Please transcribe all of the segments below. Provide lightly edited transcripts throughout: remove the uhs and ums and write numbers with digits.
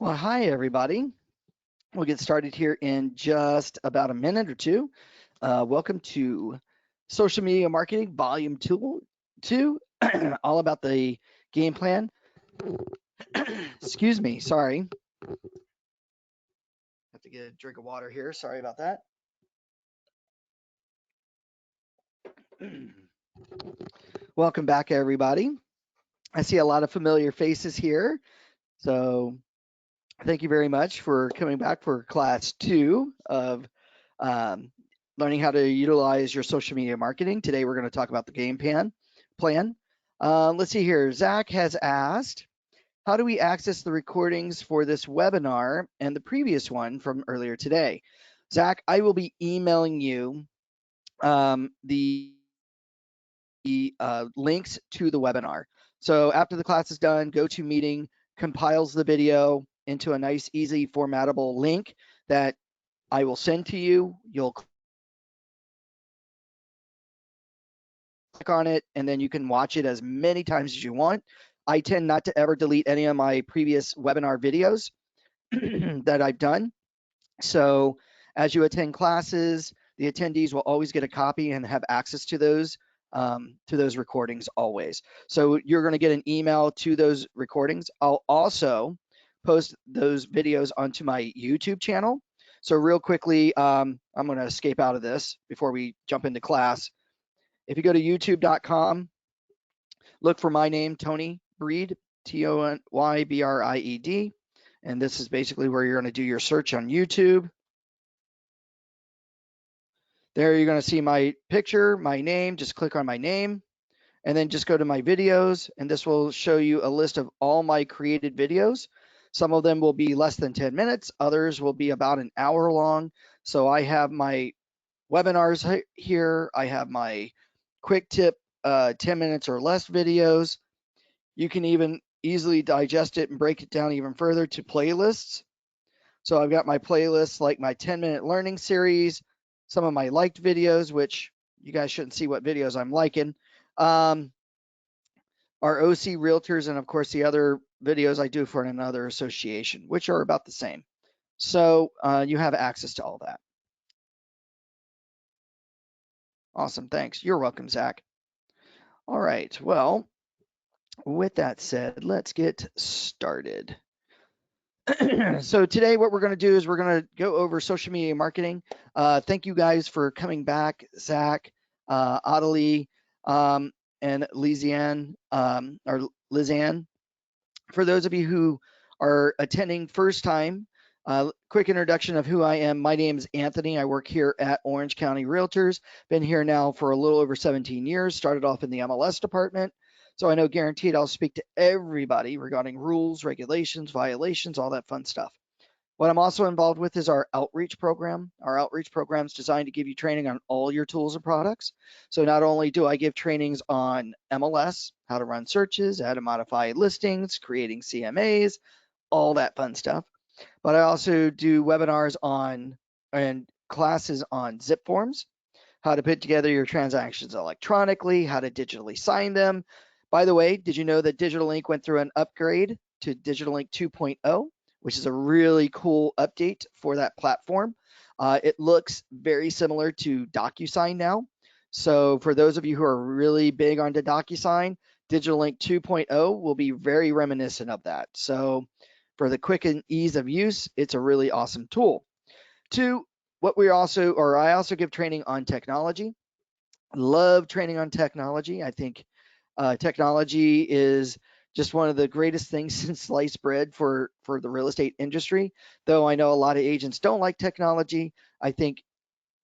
Well, hi, everybody. We'll get started here in just about a minute or two. Welcome to Social Media Marketing Volume 2, all about the game plan. Excuse me, sorry. Have to get a drink of water here. Sorry about that. Welcome back, everybody. I see a lot of familiar faces here. So thank you very much for coming back for class 2 of um, learning how to utilize your social media marketing. Today, we're going to talk about the game plan. Let's see here. Zach has asked, how do we access the recordings for this webinar and the previous one from earlier today? Zach, I will be emailing you the links to the webinar. So after the class is done, GoToMeeting compiles the video into a nice, easy, formatable link that I will send to you. You'll click on it, and then you can watch it as many times as you want. I tend not to ever delete any of my previous webinar videos that I've done. So as you attend classes, the attendees will always get a copy and have access to those recordings always. So you're going to get an email to those recordings. I'll also post those videos onto my YouTube channel. So real quickly, I'm going to escape out of this before we jump into class. If you go to youtube.com, look for my name, Tony Bried, Tonybried. And this is basically where you're going to do your search on YouTube. There you're going to see my picture, my name. Just click on my name and then just go to my videos, and this will show you a list of all my created videos. Some of them will be less than 10 minutes, others will be about an hour long. So I have my webinars here, I have my quick tip 10 minutes or less videos. You can even easily digest it and break it down even further to playlists. So I've got my playlists like my 10-minute learning series, some of my liked videos, which you guys shouldn't see what videos I'm liking. Our OC Realtors, and of course the other videos I do for another association, which are about the same. So you have access to all that. Awesome, thanks. You're welcome, Zach. All right, well, with that said, let's get started. So today what we're going to do is we're going to go over social media marketing. Thank you guys for coming back, Zach, Adelie, and Lizanne, or Lizanne. For those of you who are attending first time, quick introduction of who I am. My name is Anthony. I work here at Orange County Realtors. Been here now for a little over 17 years. Started off in the MLS department. So I know guaranteed I'll speak to everybody regarding rules, regulations, violations, all that fun stuff. What I'm also involved with is our outreach program. Our outreach program is designed to give you training on all your tools and products. So not only do I give trainings on MLS, how to run searches, how to modify listings, creating CMAs, all that fun stuff, but I also do webinars on and classes on zip forms, how to put together your transactions electronically, how to digitally sign them. By the way, did you know that Digital Ink went through an upgrade to Digital Ink 2.0, which is a really cool update for that platform? It looks very similar to DocuSign now. So for those of you who are really big onto DocuSign, Digital Ink 2.0 will be very reminiscent of that. So for the quick and ease of use, it's a really awesome tool. Two, I also give training on technology. Love training on technology. I think technology is just one of the greatest things since sliced bread for the real estate industry. Though I know a lot of agents don't like technology. I think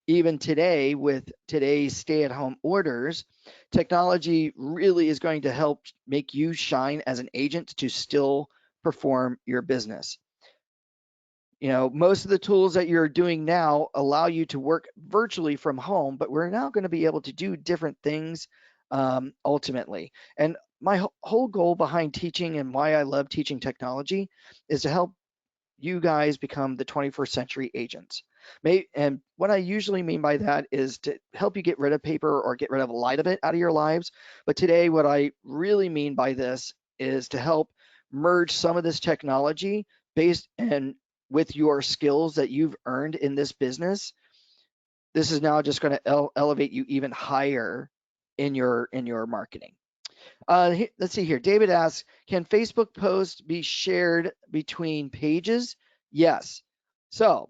even today, with today's stay-at-home orders, technology really is going to help make you shine as an agent to still perform your business. You know, most of the tools that you're doing now allow you to work virtually from home, but we're now going to be able to do different things ultimately. And my whole goal behind teaching and why I love teaching technology is to help you guys become the 21st century agents. And what I usually mean by that is to help you get rid of paper or get rid of a lot of it out of your lives. But today, what I really mean by this is to help merge some of this technology based and with your skills that you've earned in this business, this is now just going to elevate you even higher in your marketing. Let's see here. David asks, can Facebook posts be shared between pages? Yes. So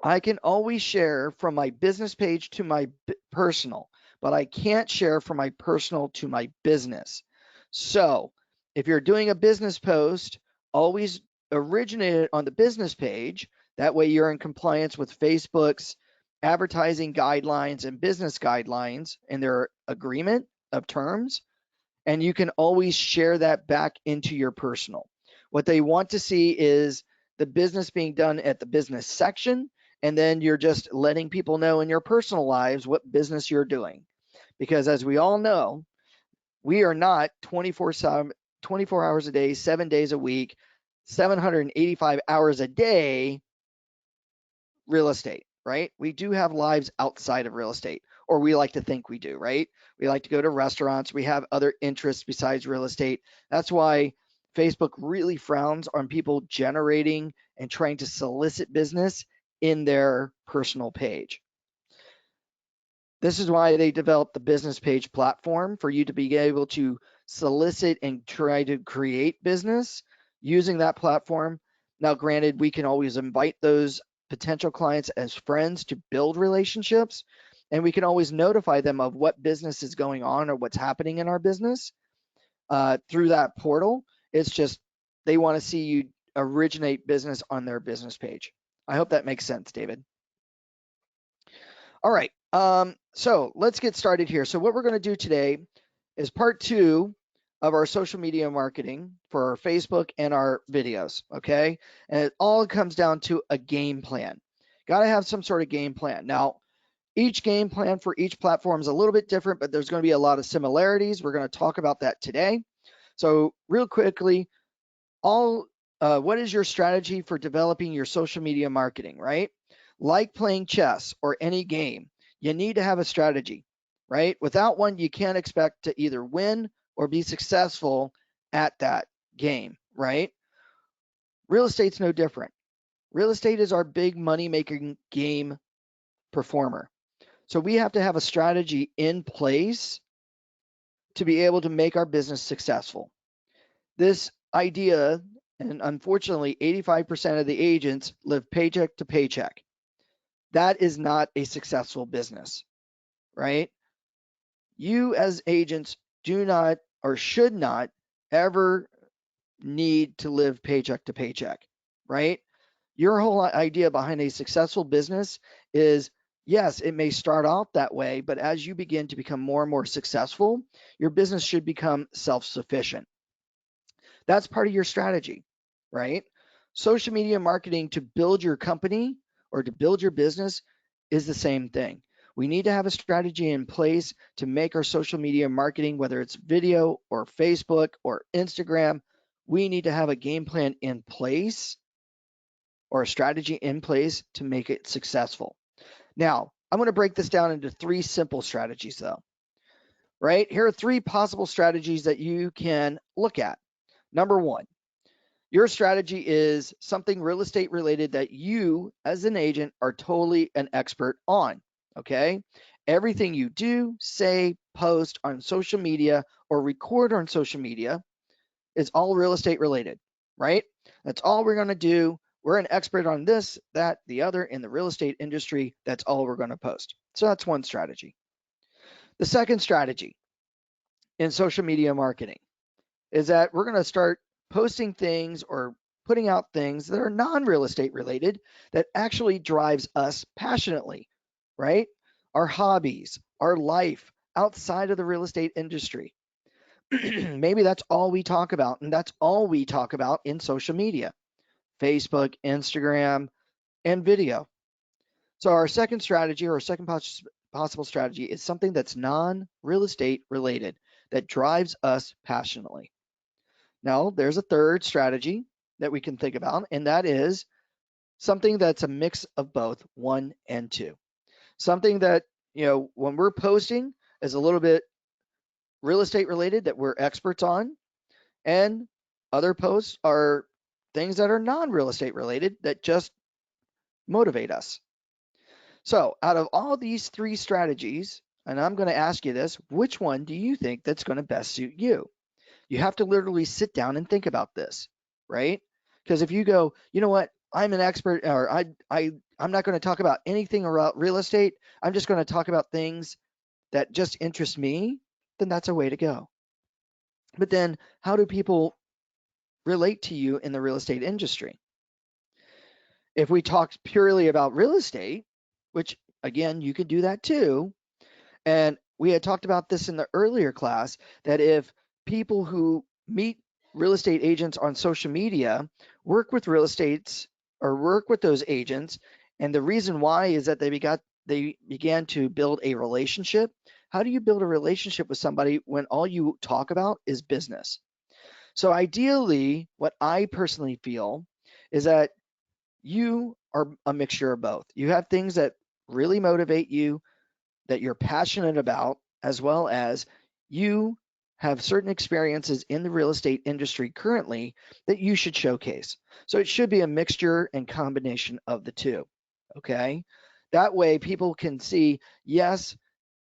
I can always share from my business page to my personal, but I can't share from my personal to my business. So if you're doing a business post, always originate it on the business page. That way you're in compliance with Facebook's advertising guidelines and business guidelines and their agreement of terms. And you can always share that back into your personal. What they want to see is the business being done at the business section, and then you're just letting people know in your personal lives what business you're doing. Because as we all know, we are not 24 hours a day, 7 days a week, 785 hours a day real estate, right? We do have lives outside of real estate, or we like to think we do, right? We like to go to restaurants. We have other interests besides real estate. That's why Facebook really frowns on people generating and trying to solicit business in their personal page. This is why they developed the business page platform for you to be able to solicit and try to create business using that platform. Now, granted, we can always invite those potential clients as friends to build relationships, and we can always notify them of what business is going on or what's happening in our business through that portal. It's just they want to see you originate business on their business page. I hope that makes sense, David. All right. So let's get started here. So what we're going to do today is part 2 of our social media marketing for our Facebook and our videos. Okay. And it all comes down to a game plan. Got to have some sort of game plan. Now, each game plan for each platform is a little bit different, but there's going to be a lot of similarities. We're going to talk about that today. So real quickly, what is your strategy for developing your social media marketing, right? Like playing chess or any game, you need to have a strategy, right? Without one, you can't expect to either win or be successful at that game, right? Real estate's no different. Real estate is our big money-making game performer. So we have to have a strategy in place to be able to make our business successful. This idea, and unfortunately, 85% of the agents live paycheck to paycheck. That is not a successful business, right? You as agents do not or should not ever need to live paycheck to paycheck, right? Your whole idea behind a successful business is, yes, it may start off that way, but as you begin to become more and more successful, your business should become self-sufficient. That's part of your strategy, right? Social media marketing to build your company or to build your business is the same thing. We need to have a strategy in place to make our social media marketing, whether it's video or Facebook or Instagram, we need to have a game plan in place or a strategy in place to make it successful. Now, I'm going to break this down into 3 simple strategies though, right? Here are 3 possible strategies that you can look at. Number 1, your strategy is something real estate related that you as an agent are totally an expert on, okay? Everything you do, say, post on social media or record on social media is all real estate related, right? That's all we're going to do. We're an expert on this, that, the other in the real estate industry. That's all we're going to post. So that's one strategy. The second strategy in social media marketing is that we're going to start posting things or putting out things that are non-real estate related that actually drives us passionately, right? Our hobbies, our life outside of the real estate industry. Maybe that's all we talk about, and that's all we talk about in social media, Facebook, Instagram, and video. So our second strategy or our second possible strategy is something that's non-real estate related that drives us passionately. Now, there's a third strategy that we can think about, and that is something that's a mix of both 1 and 2. Something that, when we're posting is a little bit real estate related that we're experts on, and other posts are things that are non-real estate related that just motivate us. So, out of all these three strategies, and I'm going to ask you this, which one do you think that's going to best suit you? You have to literally sit down and think about this, right? Because if you go, you know what, I'm an expert, or I'm not going to talk about anything about real estate. I'm just going to talk about things that just interest me, then that's a way to go. But then, how do people relate to you in the real estate industry? If we talked purely about real estate, which again, you could do that too, and we had talked about this in the earlier class, that if people who meet real estate agents on social media work with real estates or work with those agents, and the reason why is that they began to build a relationship. How do you build a relationship with somebody when all you talk about is business? So ideally, what I personally feel is that you are a mixture of both. You have things that really motivate you, that you're passionate about, as well as you have certain experiences in the real estate industry currently that you should showcase. So it should be a mixture and combination of the two. Okay. That way people can see, yes,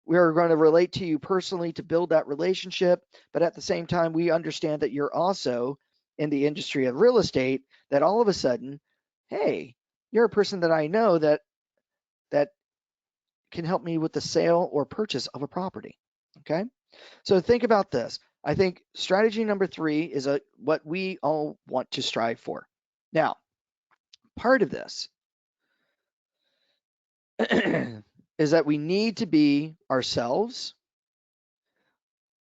we're going to relate to you personally to build that relationship, but at the same time, we understand that you're also in the industry of real estate, that all of a sudden, hey, you're a person that I know that can help me with the sale or purchase of a property. Okay. So think about this. I think strategy number 3 is what we all want to strive for. Now, part of this is that we need to be ourselves.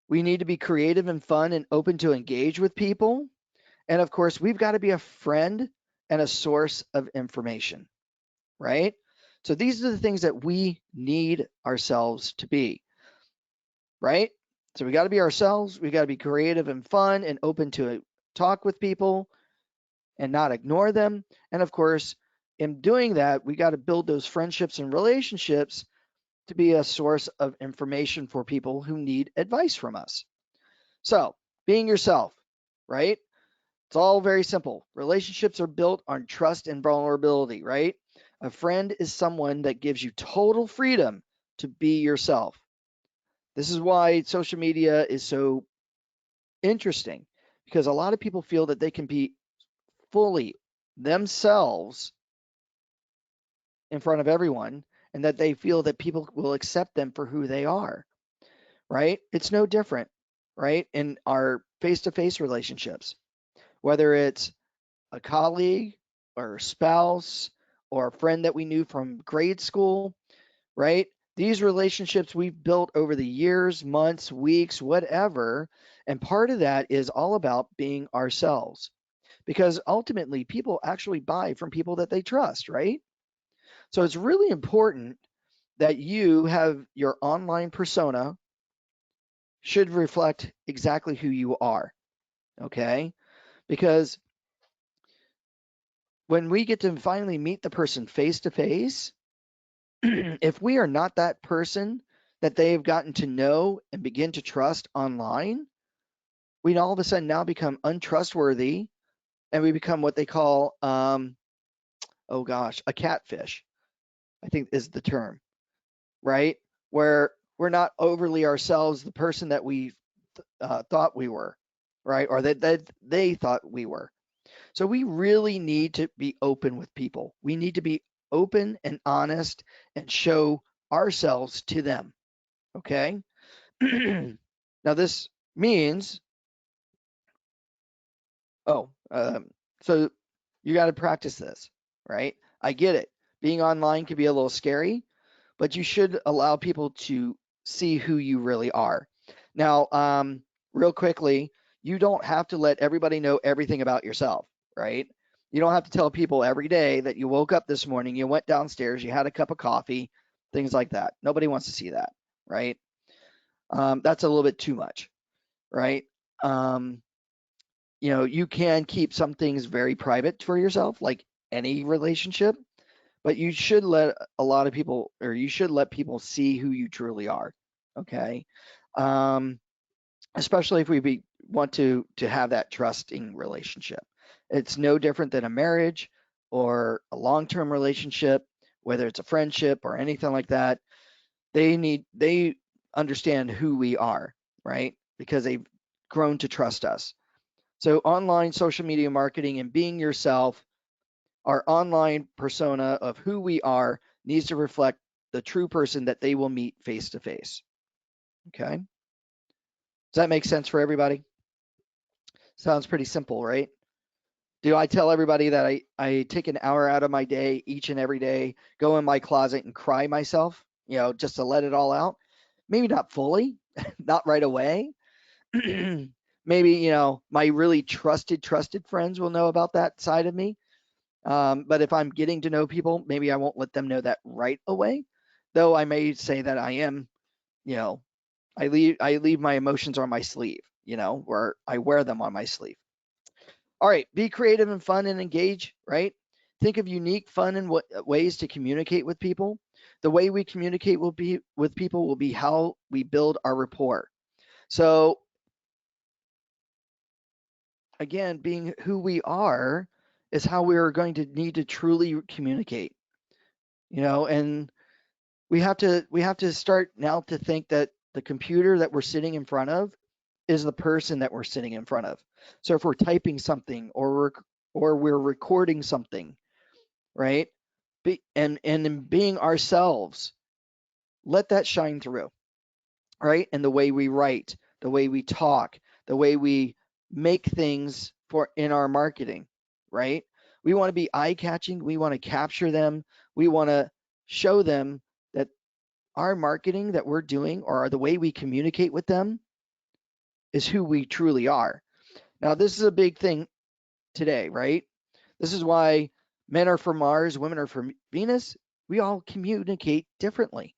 We need to be creative and fun and open to engage with people. And of course, we've got to be a friend and a source of information, right? So these are the things that we need ourselves to be, right? So we got to be ourselves. We got to be creative and fun and open to talk with people and not ignore them. And of course, in doing that, we got to build those friendships and relationships to be a source of information for people who need advice from us. So, being yourself, right? It's all very simple. Relationships are built on trust and vulnerability, right? A friend is someone that gives you total freedom to be yourself. This is why social media is so interesting, because a lot of people feel that they can be fully themselves in front of everyone and that they feel that people will accept them for who they are, right? It's no different, right? In our face to face relationships, whether it's a colleague or a spouse or a friend that we knew from grade school, right? These relationships we've built over the years, months, weeks, whatever. And part of that is all about being ourselves, because ultimately people actually buy from people that they trust, right? So it's really important that you have your online persona should reflect exactly who you are, okay? Because when we get to finally meet the person face to face, if we are not that person that they've gotten to know and begin to trust online, we all of a sudden now become untrustworthy and we become what they call, oh gosh, a catfish, I think is the term, right? Where we're not overly ourselves, the person that we thought we were, right? Or that they thought we were. So we really need to be open with people. We need to be open and honest and show ourselves to them. Okay. Now this means, oh, so you got to practice this, right? I get it. Being online can be a little scary, but you should allow people to see who you really are. Now, real quickly, you don't have to let everybody know everything about yourself, right? You don't have to tell people every day that you woke up this morning, you went downstairs, you had a cup of coffee, things like that. Nobody wants to see that, right? That's a little bit too much, right? Um, you can keep some things very private for yourself, like any relationship, but you should let a lot of people, or you should let people see who you truly are. Okay. Um, Especially if want to have that trusting relationship. It's no different than a marriage or a long-term relationship, whether it's a friendship or anything like that. They understand who we are, right? Because they've grown to trust us. So online social media marketing and being yourself, our online persona of who we are needs to reflect the true person that they will meet face to face. Okay? Does that make sense for everybody? Sounds pretty simple, right? Do I tell everybody that I take an hour out of my day each and every day, go in my closet and cry myself, just to let it all out? Maybe not fully, not right away. Maybe, my really trusted friends will know about that side of me. But if I'm getting to know people, maybe I won't let them know that right away. Though I may say that I am, you know, I leave my emotions on my sleeve, where I wear them on my sleeve. All right, be creative and fun and engage, right? Think of unique, fun and ways to communicate with people. The way we communicate with people will be how we build our rapport. So again, being who we are is how we are going to need to truly communicate, and we have to start now to think that the computer that we're sitting in front of is the person that we're sitting in front of. So if we're typing something or we're recording something, right? And in being ourselves, let that shine through, right? And the way we write, the way we talk, the way we make things for in our marketing, right? We want to be eye catching. We want to capture them. We want to show them that our marketing that we're doing or the way we communicate with them is who we truly are. Now, this is a big thing today, right? This is why men are from Mars, women are from Venus. We all communicate differently.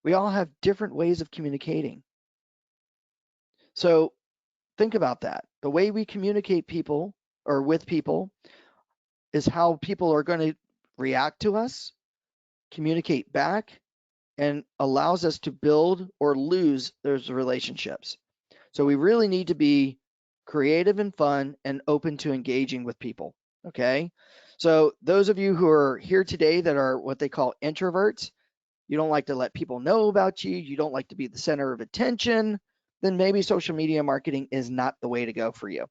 We all have different ways of communicating. So think about that. The way we communicate people or with people is how people are going to react to us, communicate back, and allows us to build or lose those relationships. So we really need to be creative and fun and open to engaging with people. Okay. So those of you who are here today that are what they call introverts, you don't like to let people know about you, you don't like to be the center of attention, then maybe social media marketing is not the way to go for you,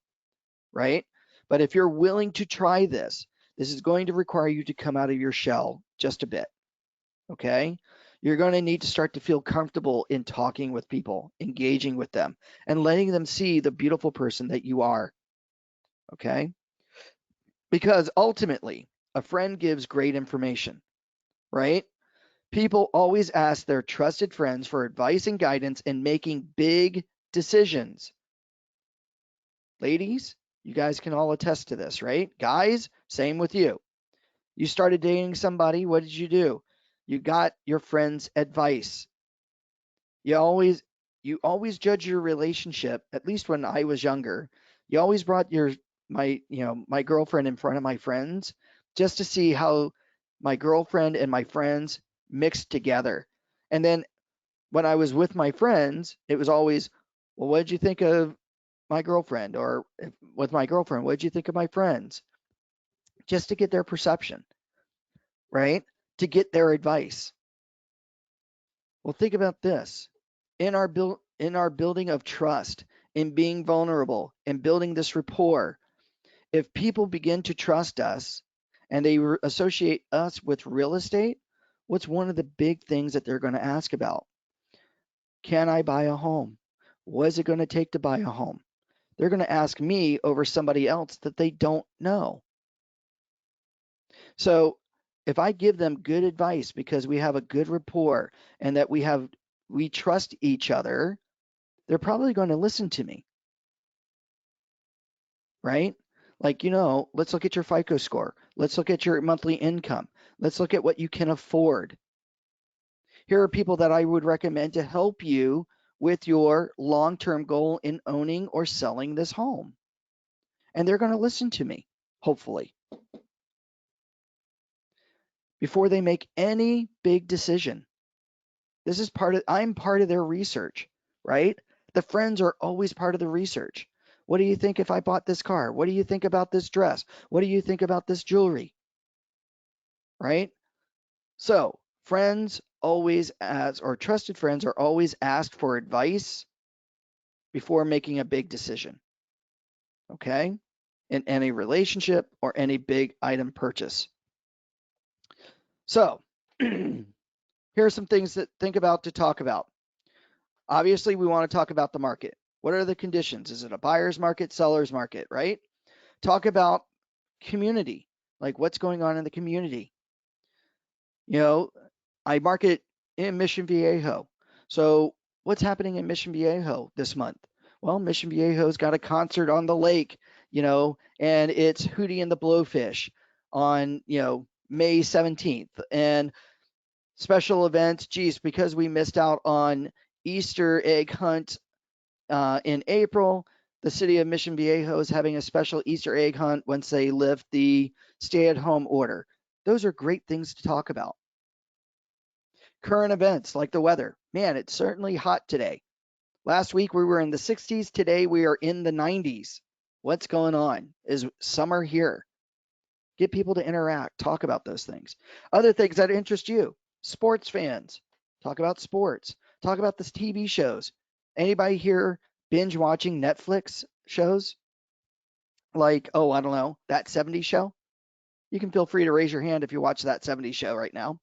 right? But if you're willing to try this is going to require you to come out of your shell just a bit. Okay. You're going to need to start to feel comfortable in talking with people, engaging with them, and letting them see the beautiful person that you are. Okay. Because ultimately, a friend gives great information, right? People always ask their trusted friends for advice and guidance in making big decisions. Ladies, you guys can all attest to this, right? Guys, same with you. You started dating somebody, what did you do? You got your friend's advice. You always you always judge your relationship, at least when I was younger. You always brought my girlfriend in front of my friends just to see how my girlfriend and my friends mixed together. And then when I was with my friends, it was always, well, what did you think of my girlfriend? Or with my girlfriend, what did you think of my friends? Just to get their perception, right? To get their advice. Well, think about this. In our building of trust, in being vulnerable, in building this rapport, if people begin to trust us and they associate us with real estate, what's one of the big things that they're going to ask about? Can I buy a home? What is it going to take to buy a home? They're going to ask me over somebody else that they don't know. So if I give them good advice because we have a good rapport and that we trust each other, they're probably going to listen to me, right? Like, let's look at your FICO score. Let's look at your monthly income. Let's look at what you can afford. Here are people that I would recommend to help you with your long-term goal in owning or selling this home. And they're going to listen to me, hopefully, before they make any big decision. I'm part of their research, right? The friends are always part of the research. What do you think if I bought this car? What do you think about this dress? What do you think about this jewelry? Right? So, friends always ask, or trusted friends are always asked for advice before making a big decision. Okay? In any relationship or any big item purchase. So, here are some things that think about to talk about. Obviously, we want to talk about the market. What are the conditions? Is it a buyer's market, seller's market, right? Talk about community, like what's going on in the community. You know, I market in Mission Viejo. So, what's happening in Mission Viejo this month? Well, Mission Viejo's got a concert on the lake, and it's Hootie and the Blowfish on, May 17th. And special events, geez, because we missed out on Easter egg hunt in April, the city of Mission Viejo is having a special Easter egg hunt once they lift the stay at home order. Those are great things to talk about. Current events like the weather. Man, it's certainly hot today. Last week we were in the 60s. Today we are in the 90s. What's going on? Is summer here? Get people to interact, talk about those things. Other things that interest you. Sports fans. Talk about sports. Talk about the TV shows. Anybody here binge watching Netflix shows? Like, oh, I don't know, that 70s show? You can feel free to raise your hand if you watch that 70s show right now.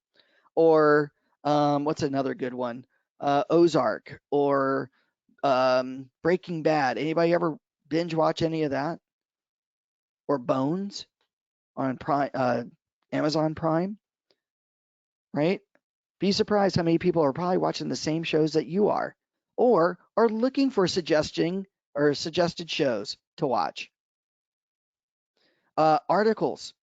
Or what's another good one? Ozark or Breaking Bad. Anybody ever binge watch any of that? Or Bones on Amazon Prime, right? Be surprised how many people are probably watching the same shows that you are, or are looking for suggested shows to watch. Articles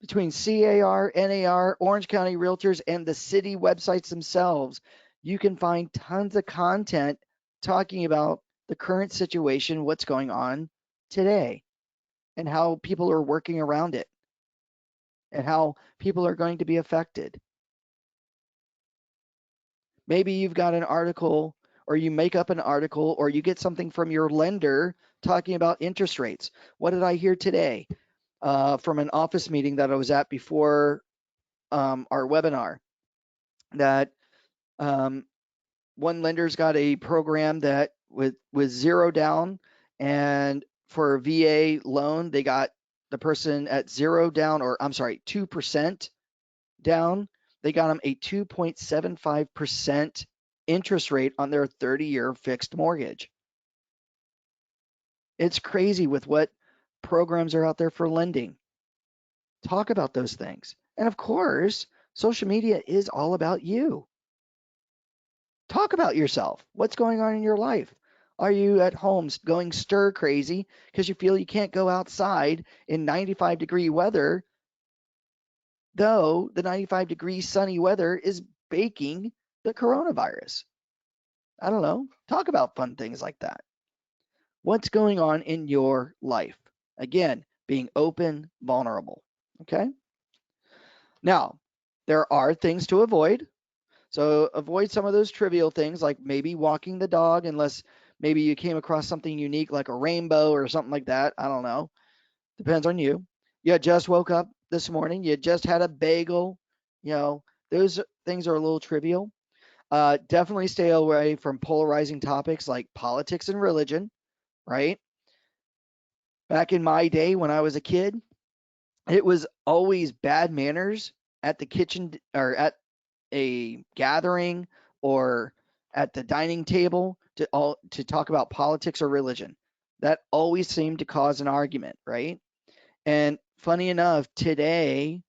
between CAR, NAR, Orange County Realtors, and the city websites themselves. You can find tons of content talking about the current situation, what's going on today, and how people are working around it, and how people are going to be affected. Maybe you've got an article, or you make up an article, or you get something from your lender talking about interest rates. What did I hear today from an office meeting that I was at before our webinar? That one lender's got a program that with zero down, and for a VA loan, they got the person at zero down, or I'm sorry, 2% down. They got them a 2.75% interest rate on their 30-year fixed mortgage. It's crazy with what programs are out there for lending. Talk about those things. And of course, social media is all about you. Talk about yourself. What's going on in your life? Are you at home going stir crazy because you feel you can't go outside in 95-degree weather, though the 95-degree sunny weather is baking the coronavirus? I don't know. Talk about fun things like that. What's going on in your life? Again, being open, vulnerable. Okay? Now, there are things to avoid. So avoid some of those trivial things like maybe walking the dog, unless maybe you came across something unique like a rainbow or something like that. I don't know. Depends on you. You just woke up this morning. You just had a bagel. Those things are a little trivial. Definitely stay away from polarizing topics like politics and religion, right? Back in my day when I was a kid, it was always bad manners at the kitchen or at a gathering or at the dining table to talk about politics or religion. That always seemed to cause an argument, right? And funny enough, today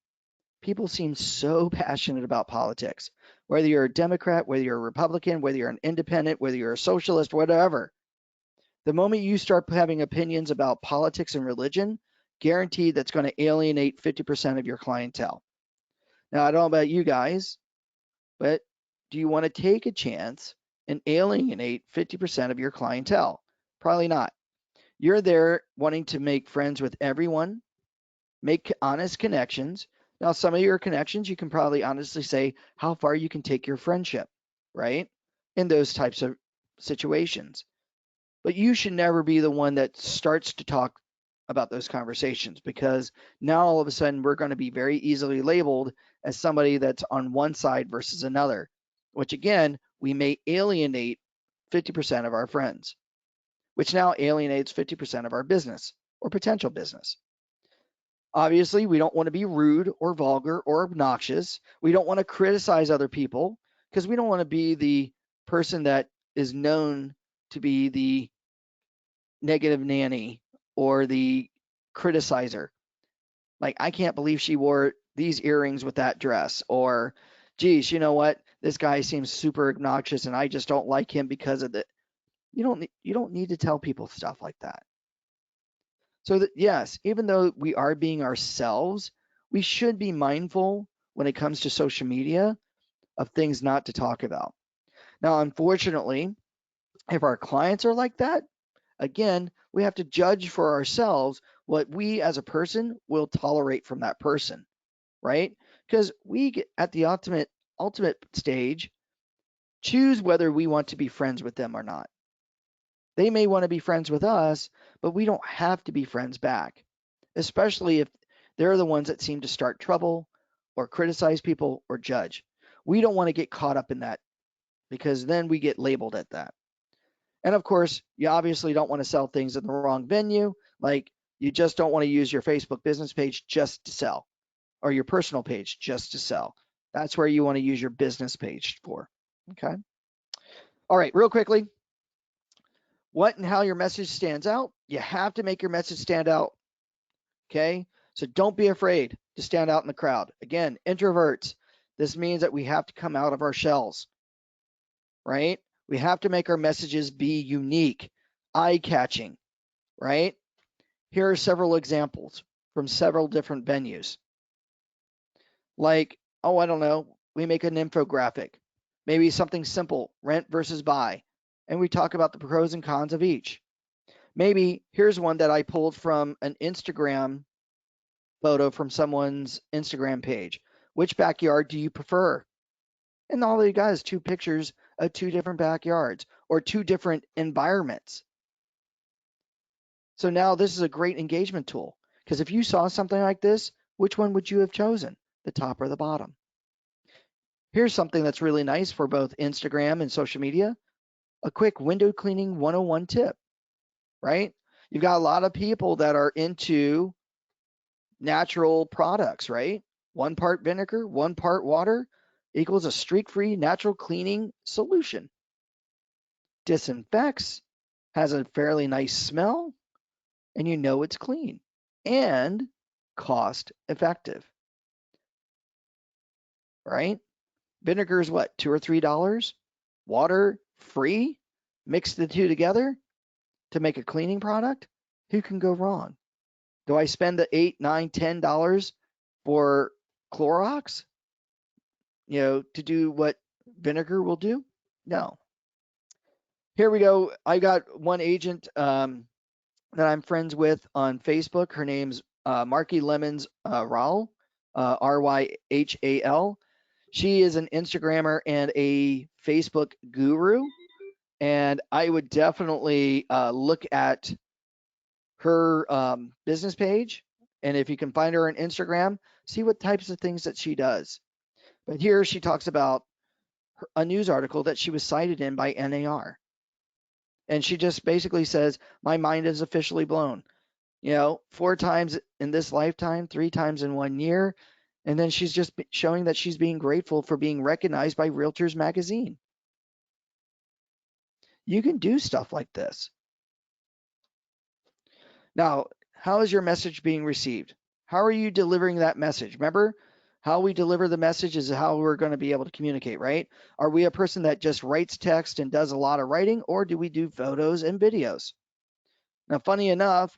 people seem so passionate about politics. Whether you're a Democrat, whether you're a Republican, whether you're an independent, whether you're a socialist, whatever. The moment you start having opinions about politics and religion, guaranteed that's going to alienate 50% of your clientele. Now, I don't know about you guys, but do you want to take a chance and alienate 50% of your clientele? Probably not. You're there wanting to make friends with everyone, make honest connections. Now, some of your connections, you can probably honestly say how far you can take your friendship, right? In those types of situations. But you should never be the one that starts to talk about those conversations, because now all of a sudden we're going to be very easily labeled as somebody that's on one side versus another, which again, we may alienate 50% of our friends, which now alienates 50% of our business or potential business. Obviously, we don't want to be rude or vulgar or obnoxious. We don't want to criticize other people, because we don't want to be the person that is known to be the negative nanny or the criticizer. Like, I can't believe she wore these earrings with that dress. Or, geez, you know what? This guy seems super obnoxious and I just don't like him because of the. You don't need to tell people stuff like that. So that, yes, even though we are being ourselves, we should be mindful when it comes to social media of things not to talk about. Now, unfortunately, if our clients are like that, again, we have to judge for ourselves what we as a person will tolerate from that person, right? Because we get at the ultimate stage choose whether we want to be friends with them or not. They may want to be friends with us, but we don't have to be friends back, especially if they're the ones that seem to start trouble or criticize people or judge. We don't want to get caught up in that, because then we get labeled at that. And of course, you obviously don't want to sell things in the wrong venue. Like, you just don't want to use your Facebook business page just to sell, or your personal page just to sell. That's where you want to use your business page for. Okay. All right, real quickly, what and how your message stands out. You have to make your message stand out. Okay. So don't be afraid to stand out in the crowd. Again, introverts. This means that we have to come out of our shells, right? We have to make our messages be unique, eye catching, right? Here are several examples from several different venues. Like, oh, I don't know, we make an infographic, maybe something simple, rent versus buy, and we talk about the pros and cons of each. Maybe here's one that I pulled from an Instagram photo from someone's Instagram page. Which backyard do you prefer? And all you got is two pictures of two different backyards or two different environments. So now this is a great engagement tool, because if you saw something like this, which one would you have chosen? The top or the bottom? Here's something that's really nice for both Instagram and social media: a quick window cleaning 101 tip, right? You've got a lot of people that are into natural products, right? 1 part vinegar, 1 part water equals a streak-free natural cleaning solution. Disinfects, has a fairly nice smell, and you know it's clean and cost effective, right? Vinegar is what, $2 or $3? Water free? Mix the two together to make a cleaning product? Who can go wrong? Do I spend the $8, $9, $10 for Clorox, to do what vinegar will do? No. Here we go. I got one agent that I'm friends with on Facebook. Her name's Marky Lemons Raul, Ryhal. She is an Instagrammer and a Facebook guru, and I would definitely look at her business page, and if you can find her on Instagram, see what types of things that she does. But here she talks about a news article that she was cited in by NAR. And she just basically says, my mind is officially blown. 4 times in this lifetime, 3 times in 1 year. And then she's just showing that she's being grateful for being recognized by Realtors magazine. You can do stuff like this. Now, how is your message being received? How are you delivering that message? Remember, how we deliver the message is how we're going to be able to communicate, right? Are we a person that just writes text and does a lot of writing, or do we do photos and videos? Now, funny enough,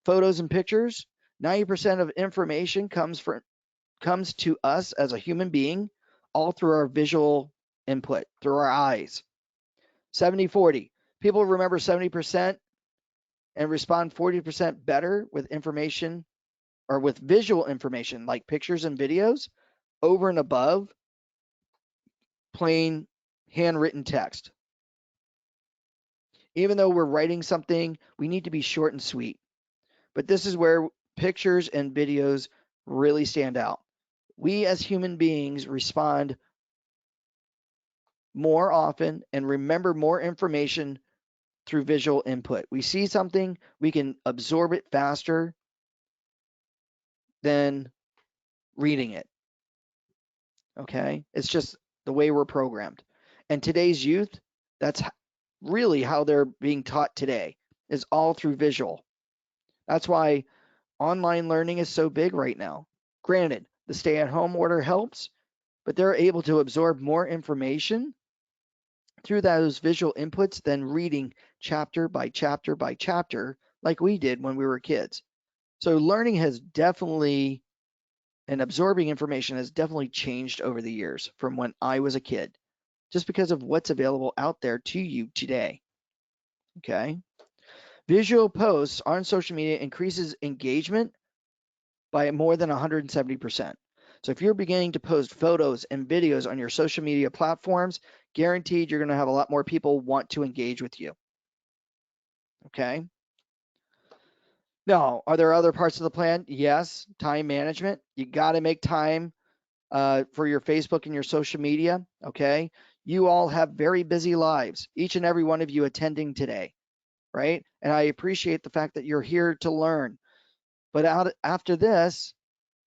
photos and pictures, 90% of information comes to us as a human being all through our visual input, through our eyes. 70-40. People remember 70% and respond 40% better with information or with visual information like pictures and videos over and above plain handwritten text. Even though we're writing something, we need to be short and sweet. But this is where pictures and videos really stand out. We as human beings respond more often and remember more information through visual input. We see something, we can absorb it faster than reading it. Okay? It's just the way we're programmed. And today's youth, that's really how they're being taught today, is all through visual. That's why online learning is so big right now. Granted, the stay-at-home order helps, but they're able to absorb more information through those visual inputs than reading chapter by chapter by chapter like we did when we were kids. So learning has definitely, and absorbing information has definitely changed over the years from when I was a kid, just because of what's available out there to you today. Okay. Visual posts on social media increases engagement by more than 170%. So if you're beginning to post photos and videos on your social media platforms, guaranteed you're going to have a lot more people want to engage with you. Okay. Now, are there other parts of the plan? Yes. Time management. You got to make time for your Facebook and your social media. Okay. You all have very busy lives, each and every one of you attending today, right? And I appreciate the fact that you're here to learn. But after this,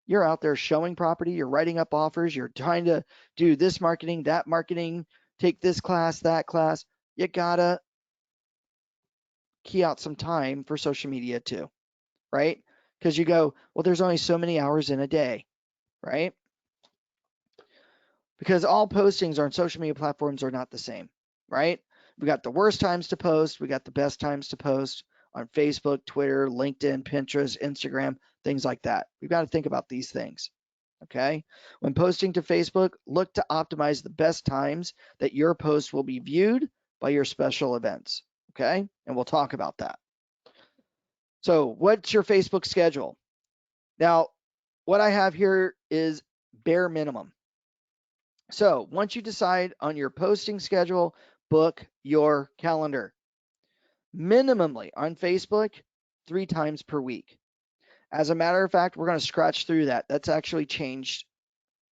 you're out there showing property, you're writing up offers, you're trying to do this marketing, that marketing, take this class, that class. You gotta key out some time for social media too, right? Because you go, well, there's only so many hours in a day, right? Because all postings on social media platforms are not the same, right? We got the worst times to post, we got the best times to post on Facebook, Twitter, LinkedIn, Pinterest, Instagram, things like that. We've got to think about these things. Okay. When posting to Facebook, look to optimize the best times that your post will be viewed by your special events. Okay. And we'll talk about that. So, what's your Facebook schedule? Now, what I have here is bare minimum. So, once you decide on your posting schedule, book your calendar. Minimally on Facebook, 3 times per week. As a matter of fact, we're going to scratch through that. That's actually changed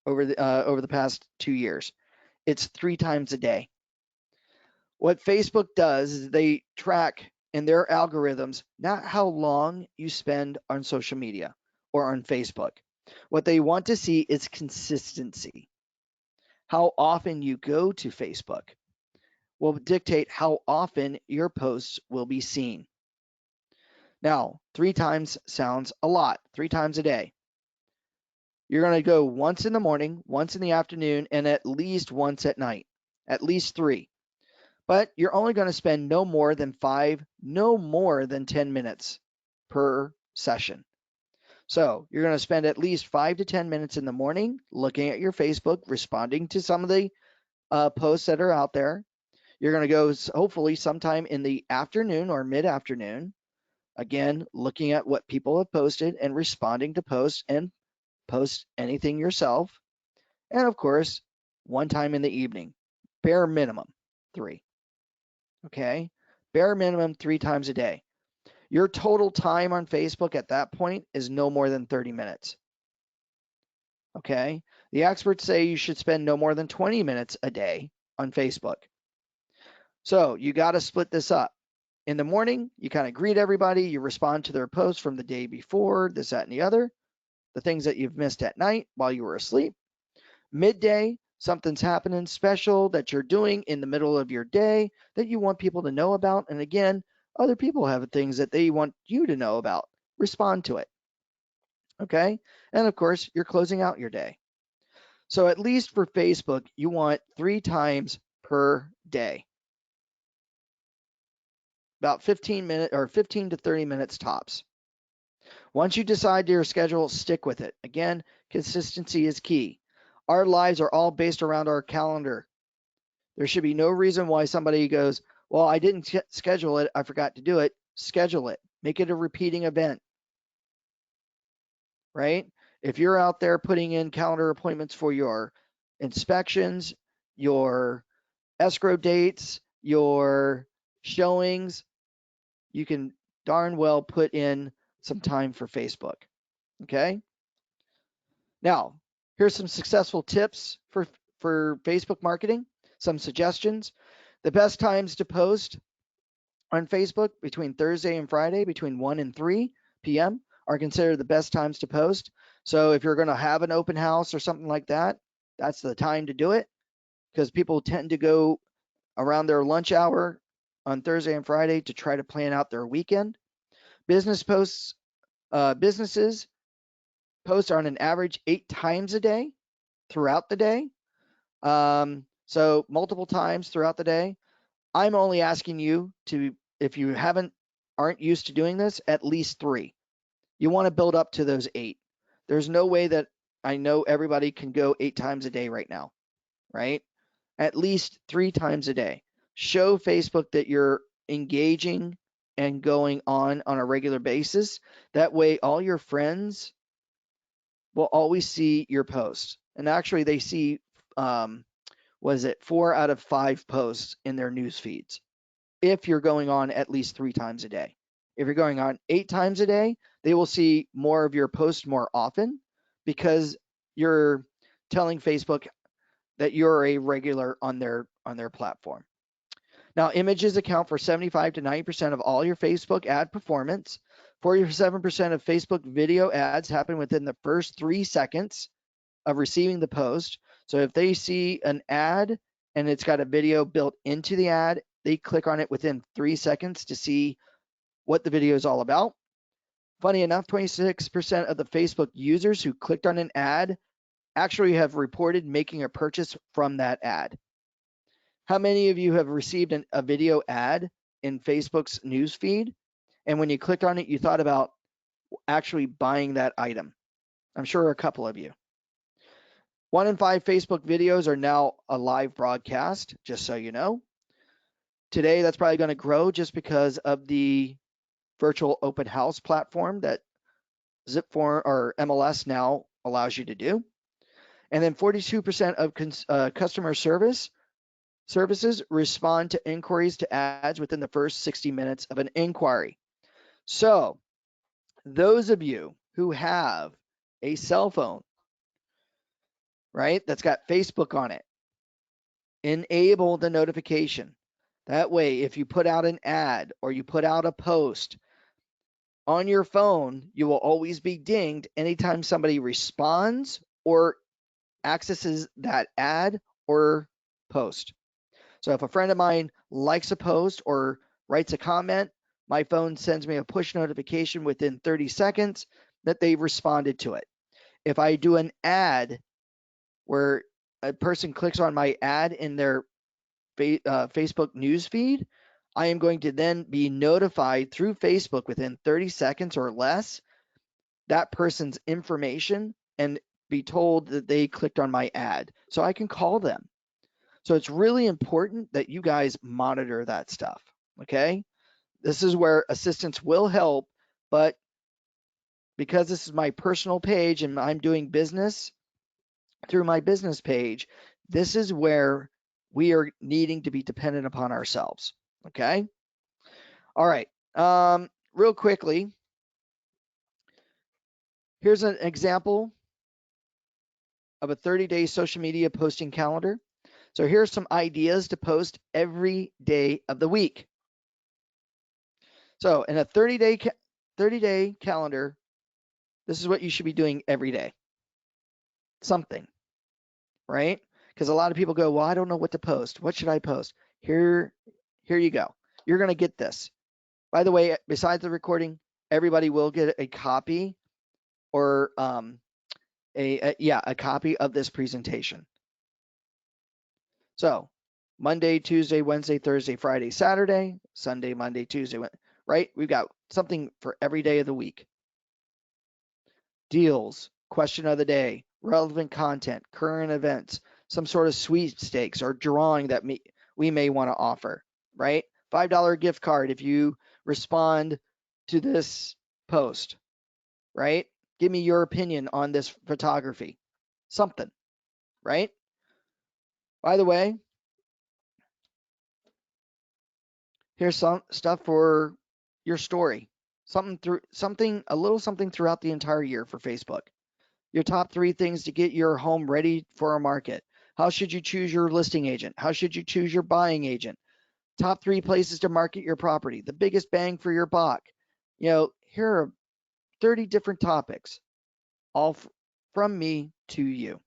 over the past 2 years. It's 3 times a day. What Facebook does is they track in their algorithms not how long you spend on social media or on Facebook. What they want to see is consistency. How often you go to Facebook will dictate how often your posts will be seen. Now, 3 times sounds a lot, 3 times a day. You're going to go once in the morning, once in the afternoon, and at least once at night, at least 3. But you're only going to spend no more than 5, no more than 10 minutes per session. So you're going to spend at least 5 to 10 minutes in the morning looking at your Facebook, responding to some of the posts that are out there. You're going to go hopefully sometime in the afternoon or mid-afternoon, again, looking at what people have posted and responding to posts and post anything yourself. And of course, one time in the evening, bare minimum 3. Okay, bare minimum 3 times a day. Your total time on Facebook at that point is no more than 30 minutes. Okay, the experts say you should spend no more than 20 minutes a day on Facebook. So you got to split this up. In the morning, you kind of greet everybody, you respond to their posts from the day before, this, that, and the other, the things that you've missed at night while you were asleep. Midday, something's happening special that you're doing in the middle of your day that you want people to know about. And again, other people have things that they want you to know about. Respond to it. Okay. And of course, you're closing out your day. So at least for Facebook, you want 3 times per day. About 15 minutes or 15 to 30 minutes tops. Once you decide your schedule, stick with it. Again, consistency is key. Our lives are all based around our calendar. There should be no reason why somebody goes, well, I didn't schedule it, I forgot to do it. Schedule it. Make it a repeating event, right? If you're out there putting in calendar appointments for your inspections, your escrow dates, your showings, you can darn well put in some time for Facebook. Okay. Now, here's some successful tips for Facebook marketing, some suggestions. The best times to post on Facebook between Thursday and Friday, between 1 and 3 p.m., are considered the best times to post. So if you're going to have an open house or something like that, that's the time to do it because people tend to go around their lunch hour on Thursday and Friday to try to plan out their weekend. Businesses post on an average 8 times a day throughout the day. So multiple times throughout the day. I'm only asking you to, if you aren't used to doing this, at least 3. You want to build up to those 8. There's no way that I know everybody can go 8 times a day right now, right? At least 3 times a day. Show Facebook that you're engaging and going on a regular basis. That way, all your friends will always see your posts. And actually, they see, 4 out of 5 posts in their news feeds if you're going on at least 3 times a day. If you're going on 8 times a day, they will see more of your posts more often because you're telling Facebook that you're a regular on their platform. Now, images account for 75 to 90% of all your Facebook ad performance. 47% of Facebook video ads happen within the first 3 seconds of receiving the post. So if they see an ad and it's got a video built into the ad, they click on it within 3 seconds to see what the video is all about. Funny enough, 26% of the Facebook users who clicked on an ad actually have reported making a purchase from that ad. How many of you have received a video ad in Facebook's news feed, and when you clicked on it, you thought about actually buying that item? I'm sure a couple of you. 1 in 5 Facebook videos are now a live broadcast, just so you know. Today, that's probably going to grow just because of the virtual open house platform that Zipform or MLS now allows you to do. And then 42% of customer services respond to inquiries to ads within the first 60 minutes of an inquiry. So those of you who have a cell phone, right, that's got Facebook on it, enable the notification. That way, if you put out an ad or you put out a post on your phone, you will always be dinged anytime somebody responds or accesses that ad or post. So if a friend of mine likes a post or writes a comment, my phone sends me a push notification within 30 seconds that they've responded to it. If I do an ad where a person clicks on my ad in their Facebook news feed, I am going to then be notified through Facebook within 30 seconds or less that person's information and be told that they clicked on my ad so I can call them. So it's really important that you guys monitor that stuff, okay? This is where assistance will help, but because this is my personal page and I'm doing business through my business page, this is where we are needing to be dependent upon ourselves, okay? All right, real quickly, here's an example of a 30-day social media posting calendar. So here's some ideas to post every day of the week. So in a 30-day calendar, this is what you should be doing every day. Something, right? Because a lot of people go, well, I don't know what to post. What should I post? Here you go. You're going to get this. By the way, besides the recording, everybody will get a copy or a copy of this presentation. So Monday, Tuesday, Wednesday, Thursday, Friday, Saturday, Sunday, Monday, Tuesday, right? We've got something for every day of the week. Deals, question of the day, relevant content, current events, some sort of sweepstakes or drawing that we may want to offer, right? $5 gift card if you respond to this post, right? Give me your opinion on this photography, something, right? By the way, Here's some stuff for your story. A little something throughout the entire year for Facebook. Your top 3 things to get your home ready for a market. How should you choose your listing agent? How should you choose your buying agent? Top 3 places to market your property. The biggest bang for your buck. Here are 30 different topics, all from me to you.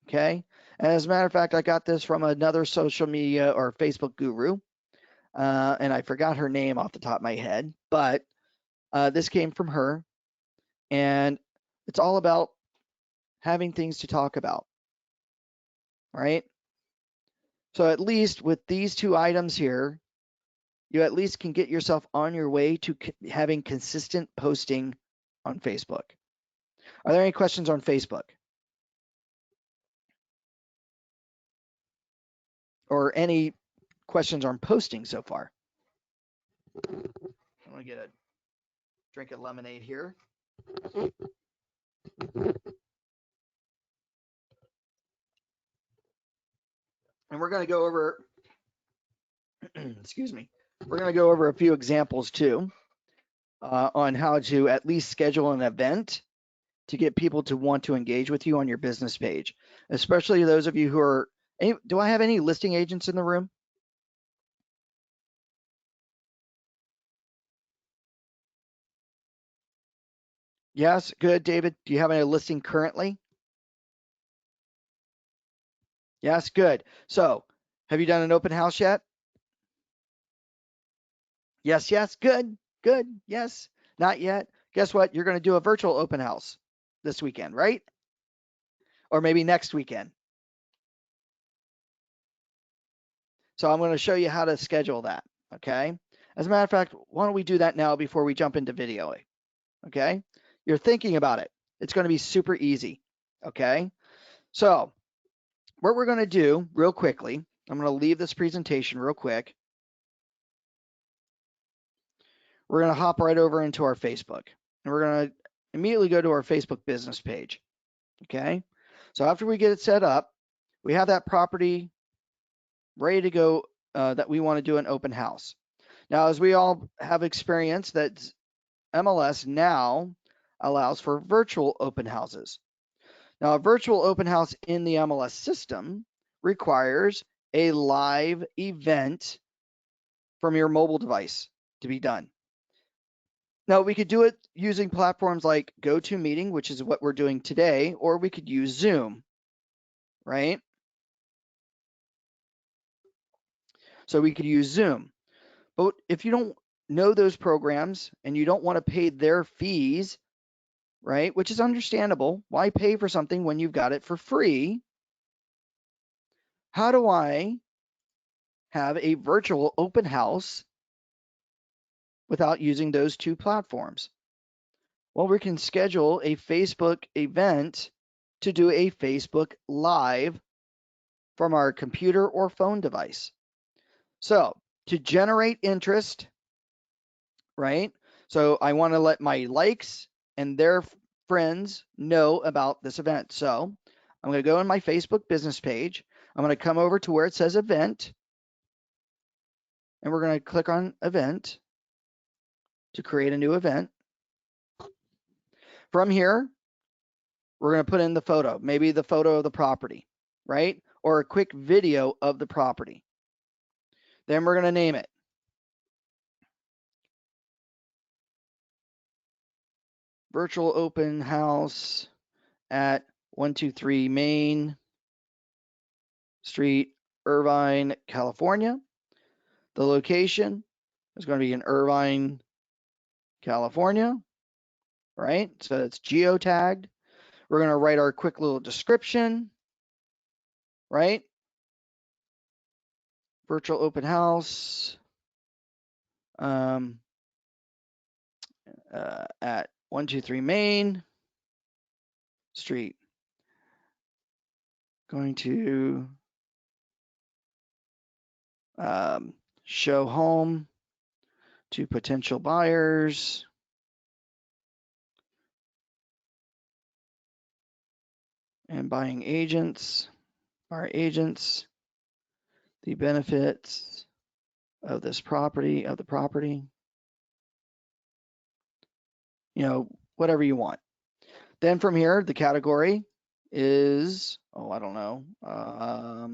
Okay. And as a matter of fact, I got this from another social media or Facebook guru, and I forgot her name off the top of my head, but this came from her, and it's all about having things to talk about, right? So at least with these 2 items here, you at least can get yourself on your way to having consistent posting on Facebook. Are there any questions on Facebook? Or any questions on posting so far? I'm going to get a drink of lemonade here. And we're going to go over, excuse me, we're going to go over a few examples too on how to at least schedule an event to get people to want to engage with you on your business page, especially those of you who are, do I have any listing agents in the room? Yes, good, David. Do you have any listing currently? Yes, good. So, have you done an open house yet? Yes, yes, good, good, yes. Not yet. Guess what? You're going to do a virtual open house this weekend, right? Or maybe next weekend. So I'm going to show you how to schedule that, okay? As a matter of fact, why don't we do that now before we jump into video, okay? You're thinking about it. It's going to be super easy, okay? So what we're going to do real quickly, I'm going to leave this presentation real quick. We're going to hop right over into our Facebook, and we're going to immediately go to our Facebook business page, okay? So after we get it set up, we have that property ready to go that we want to do an open house. Now, as we all have experienced, that MLS now allows for virtual open houses. Now, a virtual open house in the MLS system requires a live event from your mobile device to be done. Now, we could do it using platforms like GoToMeeting, which is what we're doing today, or we could use Zoom, right? So we could use Zoom. But if you don't know those programs and you don't want to pay their fees, right, which is understandable, why pay for something when you've got it for free? How do I have a virtual open house without using those 2 platforms? Well, we can schedule a Facebook event to do a Facebook Live from our computer or phone device. So to generate interest, right? So I want to let my likes and their friends know about this event. So I'm going to go in my Facebook business page. I'm going to come over to where it says event, and we're going to click on event to create a new event. From here, we're going to put in the photo, maybe the photo of the property, right? Or a quick video of the property. Then we're going to name it. Virtual open house at 123 Main Street, Irvine, California. The location is going to be in Irvine, California, right? So it's geotagged. We're going to write our quick little description, right? Virtual open house at 123 Main Street. Going to show home to potential buyers. And buying agents, our agents, the benefits of this property, of the property, whatever you want. Then from here, the category is, I don't know. I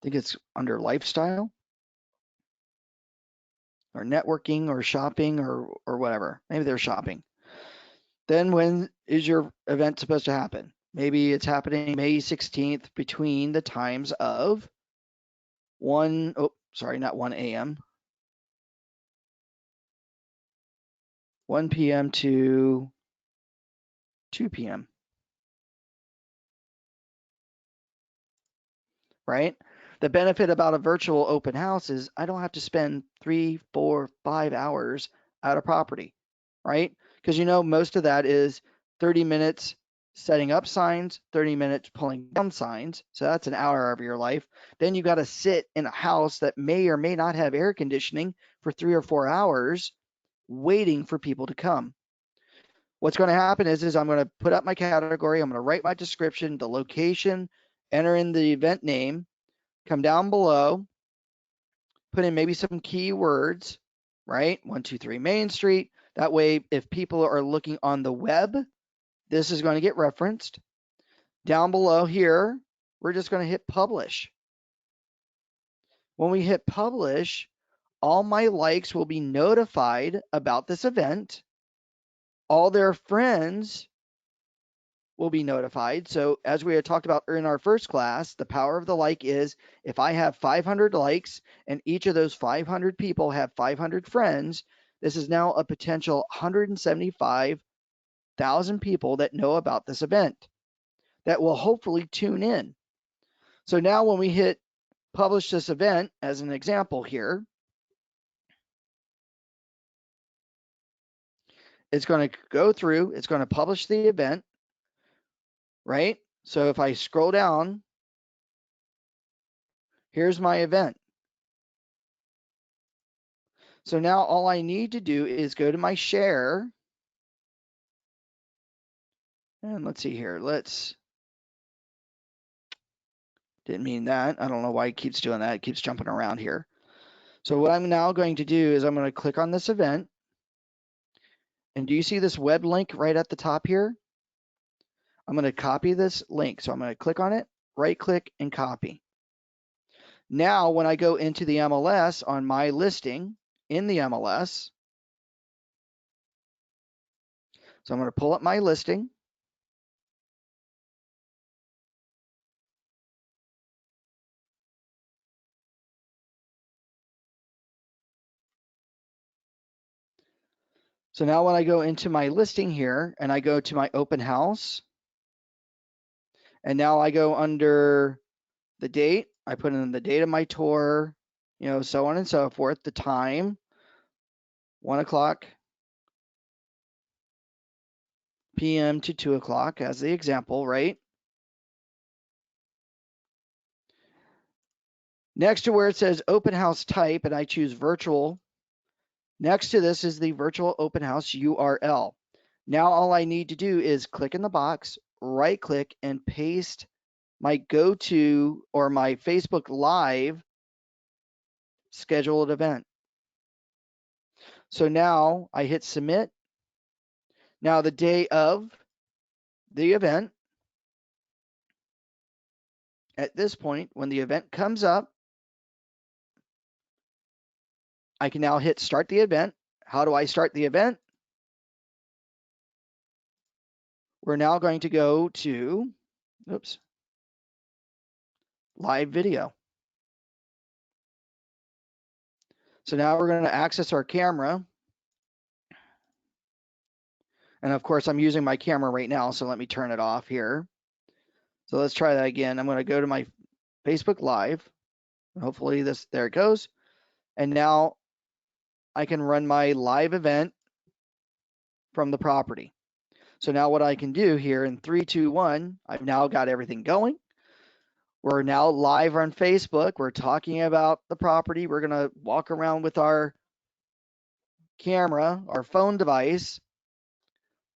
think it's under lifestyle or networking or shopping or whatever. Maybe they're shopping. Then when is your event supposed to happen? Maybe it's happening May 16th between the times of 1 a.m. 1 p.m. to 2 p.m. Right? The benefit about a virtual open house is I don't have to spend 3, 4, 5 hours at a property, right? Because most of that is 30 minutes setting up signs, 30 minutes pulling down signs. So that's an hour of your life. Then you got to sit in a house that may or may not have air conditioning for 3 or 4 hours waiting for people to come. What's going to happen is I'm going to put up my category, I'm going to write my description, the location, enter in the event name, come down below, put in maybe some keywords, right? 123 Main Street. That way, if people are looking on the web, this is going to get referenced. Down below here, we're just going to hit publish. When we hit publish, all my likes will be notified about this event. All their friends will be notified. So as we had talked about in our first class, the power of the like is if I have 500 likes and each of those 500 people have 500 friends, this is now a potential 175,000 people that know about this event that will hopefully tune in. So now when we hit publish this event as an example here, it's going to go through, it's going to publish the event, right? So if I scroll down, here's my event. So now all I need to do is go to my share. And let's see here. Didn't mean that. I don't know why it keeps doing that. It keeps jumping around here. So what I'm now going to do is I'm going to click on this event. And do you see this web link right at the top here? I'm going to copy this link. So I'm going to click on it, right click and copy. Now, when I go into the MLS on my listing in the MLS, so I'm going to pull up my listing. So now when I go into my listing here and I go to my open house, and now I go under the date, I put in the date of my tour, so on and so forth, the time, 1 o'clock p.m. to 2 o'clock as the example, right? Next to where it says open house type, and I choose virtual, next to this is the virtual open house URL. Now all I need to do is click in the box, right click, and paste my go-to or my Facebook Live scheduled event. So now I hit submit. Now the day of the event, at this point, when the event comes up, I can now hit start the event. How do I start the event? We're now going to go to, live video. So now we're going to access our camera. And of course, I'm using my camera right now, so let me turn it off here. So let's try that again. I'm going to go to my Facebook Live. Hopefully there it goes. And now I can run my live event from the property. So now what I can do here in 3, 2, 1, I've now got everything going. We're now live on Facebook. We're talking about the property. We're going to walk around with our camera, our phone device,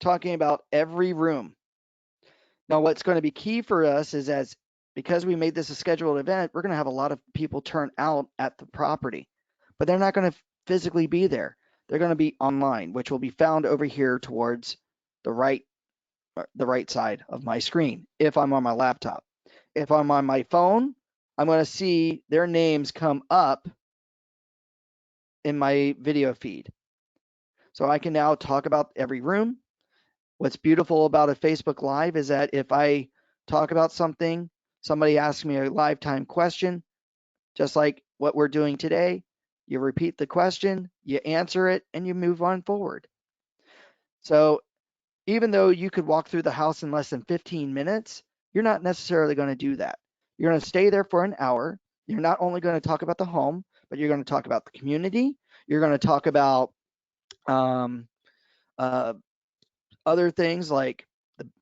talking about every room. Now, what's going to be key for us is as because we made this a scheduled event, we're going to have a lot of people turn out at the property, but they're not going to physically be there. They're going to be online, which will be found over here towards the right side of my screen if I'm on my laptop. If I'm on my phone, I'm going to see their names come up in my video feed. So I can now talk about every room. What's beautiful about a Facebook Live is that if I talk about something, somebody asks me a live time question, just like what we're doing today, you repeat the question, you answer it, and you move on forward. So even though you could walk through the house in less than 15 minutes, you're not necessarily going to do that. You're going to stay there for an hour. You're not only going to talk about the home, but you're going to talk about the community. You're going to talk about um, uh, other things like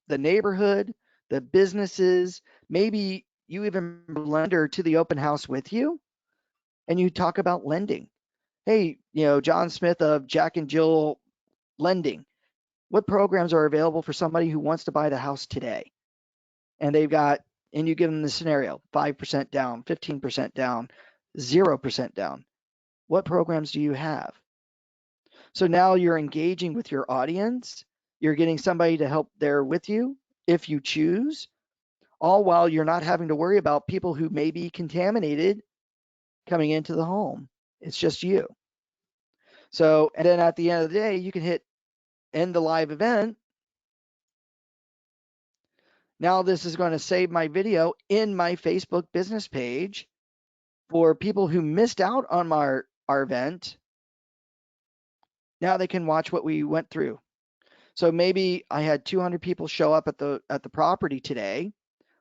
the neighborhood, the businesses. Maybe you even bring a lender to the open house with you and you talk about lending. Hey, John Smith of Jack and Jill Lending. What programs are available for somebody who wants to buy the house today? And and you give them the scenario 5% down, 15% down, 0% down. What programs do you have? So now you're engaging with your audience. You're getting somebody to help there with you if you choose, all while you're not having to worry about people who may be contaminated coming into the home. It's just you. So, and then at the end of the day, you can hit end the live event. Now this is going to save my video in my Facebook business page for people who missed out on our event. Now they can watch what we went through. So maybe I had 200 people show up at the property today,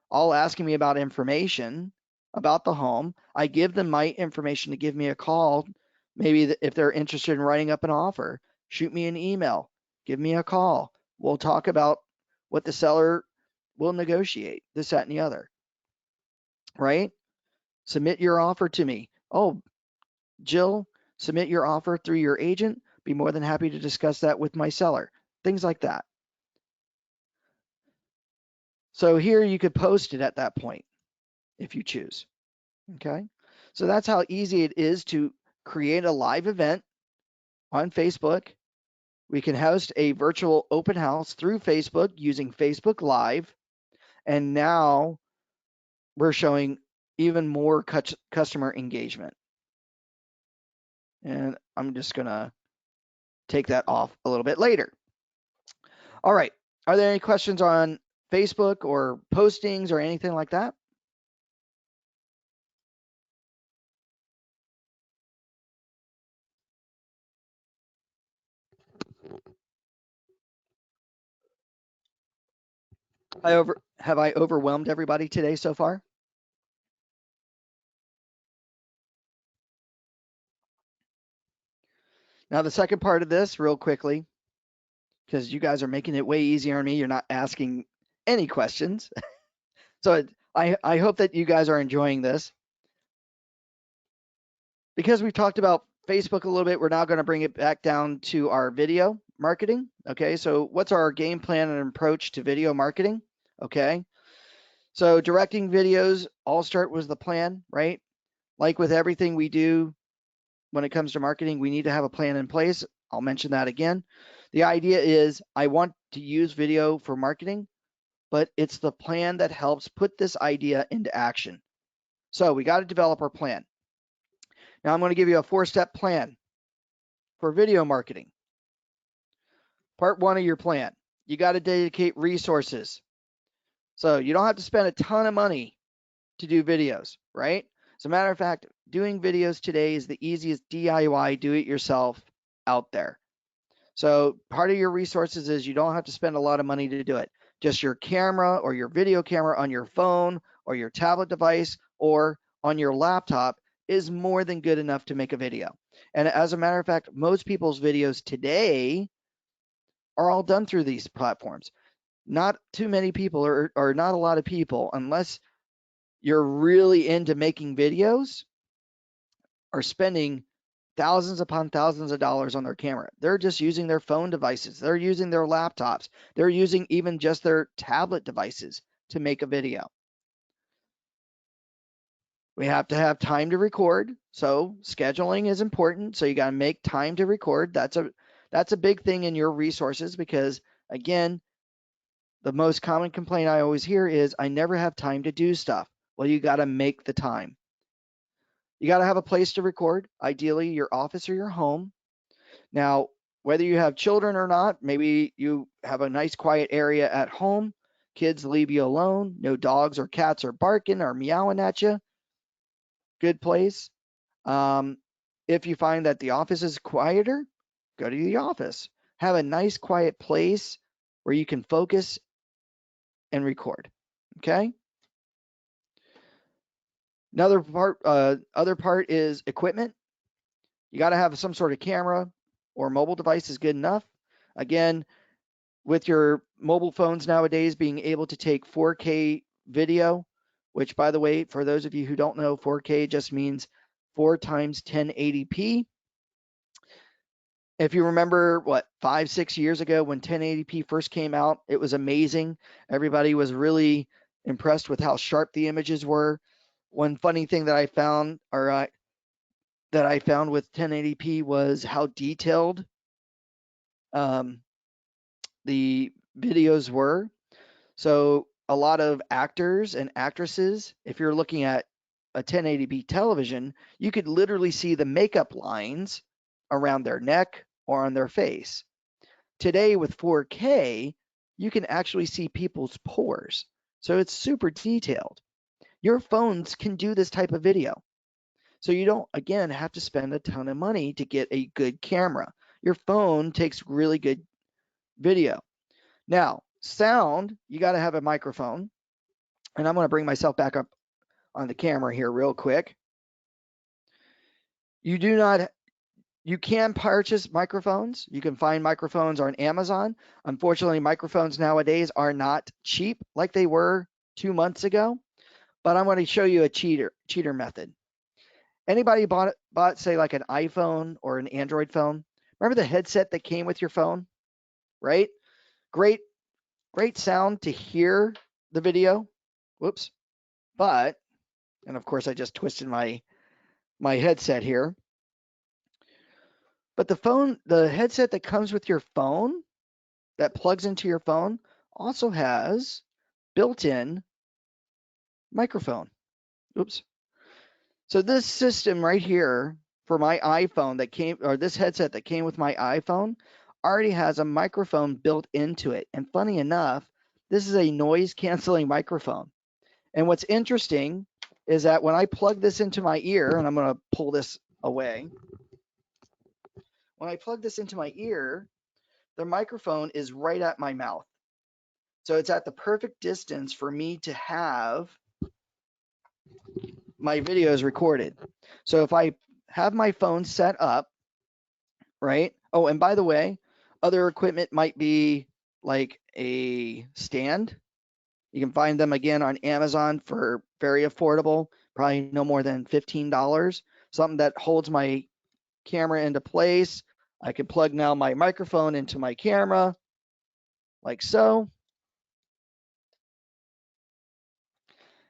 all asking me about information about the home. I give them my information to give me a call. Maybe if they're interested in writing up an offer, shoot me an email, give me a call. We'll talk about what the seller will negotiate, this, that, and the other, right? Submit your offer to me. Oh, Jill, submit your offer through your agent. Be more than happy to discuss that with my seller. Things like that. So here you could post it at that point if you choose. Okay. So that's how easy it is to create a live event on Facebook. We can host a virtual open house through Facebook using Facebook Live. And now we're showing even more customer engagement. And I'm just going to take that off a little bit later. All right. Are there any questions on Facebook or postings or anything like that? Have I overwhelmed everybody today so far? Now, the second part of this, real quickly, because you guys are making it way easier on me. You're not asking any questions. So I hope that you guys are enjoying this. Because we've talked about Facebook a little bit, we're now going to bring it back down to our video marketing. Okay, so what's our game plan and approach to video marketing? Okay, so directing videos, all start with the plan, right? Like with everything we do when it comes to marketing, we need to have a plan in place. I'll mention that again. The idea is I want to use video for marketing, but it's the plan that helps put this idea into action. So we got to develop our plan. Now I'm going to give you a 4-step plan for video marketing. Part 1 of your plan, you got to dedicate resources. So you don't have to spend a ton of money to do videos, right? As a matter of fact, doing videos today is the easiest DIY do-it-yourself out there. So part of your resources is you don't have to spend a lot of money to do it. Just your camera or your video camera on your phone or your tablet device or on your laptop is more than good enough to make a video. And as a matter of fact, most people's videos today are all done through these platforms. Not too many people or not a lot of people, unless you're really into making videos, are spending thousands upon thousands of dollars on their camera. They're just using their phone devices. They're using their laptops. They're using even just their tablet devices to make a video. We have to have time to record. So scheduling is important. So you got to make time to record. That's a big thing in your resources because again, the most common complaint I always hear is I never have time to do stuff. Well, you got to make the time. You got to have a place to record, ideally your office or your home. Now, whether you have children or not, maybe you have a nice quiet area at home. Kids leave you alone. No dogs or cats are barking or meowing at you. Good place. Um, if you find that the office is quieter, go to the office. Have a nice quiet place where you can focus and record. Okay. Other part is equipment. You got to have some sort of camera or mobile device is good enough. Again, with your mobile phones nowadays being able to take 4K video, which by the way, for those of you who don't know, 4K just means 4 times 1080p. If you remember, what, 5, 6 years ago when 1080p first came out, it was amazing. Everybody was really impressed with how sharp the images were. One funny thing that I found, with 1080p was how detailed um, the videos were. So a lot of actors and actresses, if you're looking at a 1080p television, you could literally see the makeup lines around their neck or on their face. Today with 4K, you can actually see people's pores. So it's super detailed. Your phones can do this type of video. So you don't, again, have to spend a ton of money to get a good camera. Your phone takes really good video. Now, sound, you got to have a microphone. And I'm going to bring myself back up on the camera here real quick. You can purchase microphones. You can find microphones on Amazon. Unfortunately, microphones nowadays are not cheap like they were 2 months ago. But I'm going to show you a cheater method. Anybody bought say like an iPhone or an Android phone? Remember the headset that came with your phone, right? Great sound to hear the video. Whoops. But, and of course I just twisted my headset here. But the headset that comes with your phone, that plugs into your phone, also has built-in microphone. Oops. So this system right here for my iPhone this headset that came with my iPhone already has a microphone built into it. And funny enough, this is a noise canceling microphone. And what's interesting is that when I plug this into my ear, and I'm going to pull this away. When I plug this into my ear, the microphone is right at my mouth. So it's at the perfect distance for me to have my videos recorded. So if I have my phone set up, right? Oh, and by the way, other equipment might be like a stand. You can find them again on Amazon for very affordable, probably no more than $15. Something that holds my camera into place. I can plug now my microphone into my camera like so.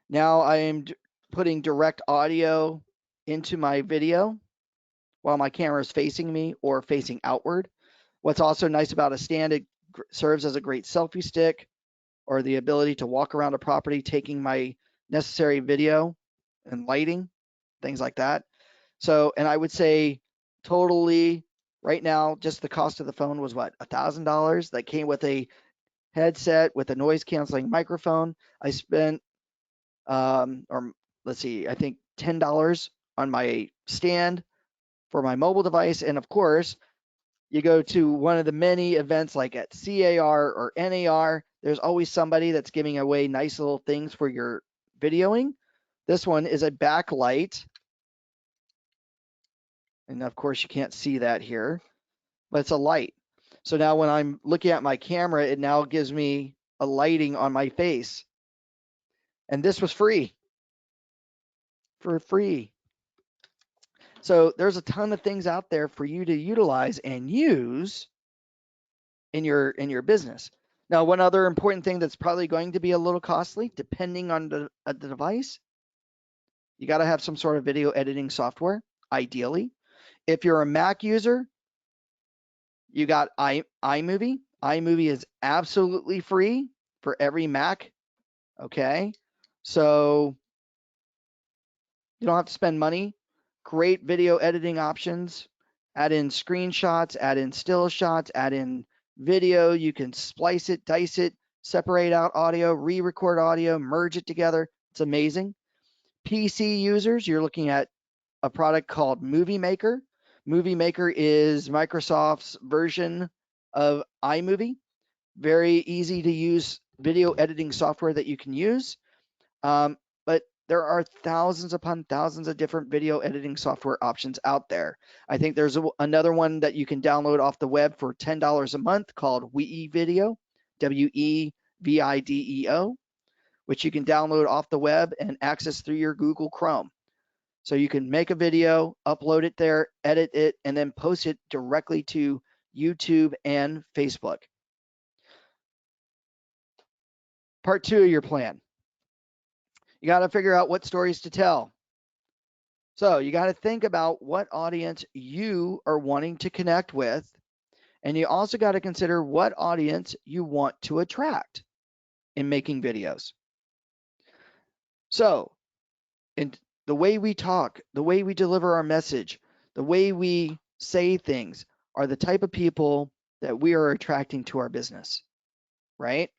Now I am putting direct audio into my video while my camera is facing me or facing outward. What's also nice about a stand, it serves as a great selfie stick or the ability to walk around a property taking my necessary video and lighting, things like that. So, and I would say totally right now, just the cost of the phone was what, $1,000 that came with a headset with a noise canceling microphone. I spent or let's see, I think $10 on my stand for my mobile device. And of course, you go to one of the many events like at CAR or NAR, there's always somebody that's giving away nice little things for your videoing. This one is a backlight. And of course, you can't see that here, but it's a light. So now when I'm looking at my camera, it now gives me a lighting on my face. And this was free. For free. So there's a ton of things out there for you to utilize and use in your business. Now, one other important thing that's probably going to be a little costly, depending on the device, You got to have some sort of video editing software, ideally. If you're a Mac user, you got iMovie. iMovie is absolutely free for every Mac. Okay. So you don't have to spend money. Great video editing options. Add in screenshots, add in still shots, add in video. You can splice it, dice it, separate out audio, re-record audio, merge it together. It's amazing. PC users, you're looking at a product called Movie Maker. Movie Maker is Microsoft's version of iMovie. Very easy to use video editing software that you can use. But there are thousands upon thousands of different video editing software options out there. I think there's another one that you can download off the web for $10 a month called WeVideo, WeVideo, which you can download off the web and access through your Google Chrome. So you can make a video, upload it there, edit it, and then post it directly to YouTube and Facebook. Part 2 of your plan. You got to figure out what stories to tell. So you got to think about what audience you are wanting to connect with. And you also got to consider what audience you want to attract in making videos. So, in the way we talk, the way we deliver our message, the way we say things are the type of people that we are attracting to our business, right?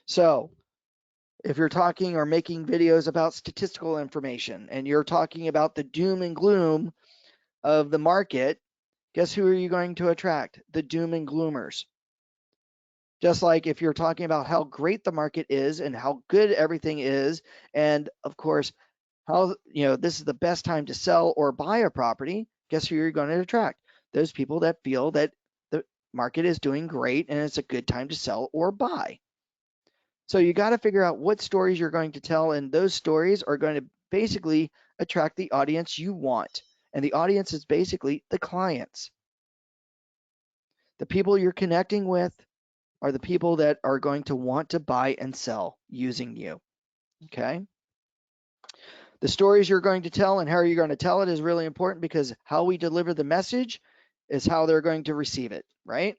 So, if you're talking or making videos about statistical information and you're talking about the doom and gloom of the market, guess who are you going to attract? The doom and gloomers. Just like if you're talking about how great the market is and how good everything is, and of course, how this is the best time to sell or buy a property, guess who you're going to attract? Those people that feel that the market is doing great and it's a good time to sell or buy. So you got to figure out what stories you're going to tell, and those stories are going to basically attract the audience you want. And the audience is basically the clients. The people you're connecting with are the people that are going to want to buy and sell using you. Okay? The stories you're going to tell and how you're going to tell it is really important, because how we deliver the message is how they're going to receive it, right?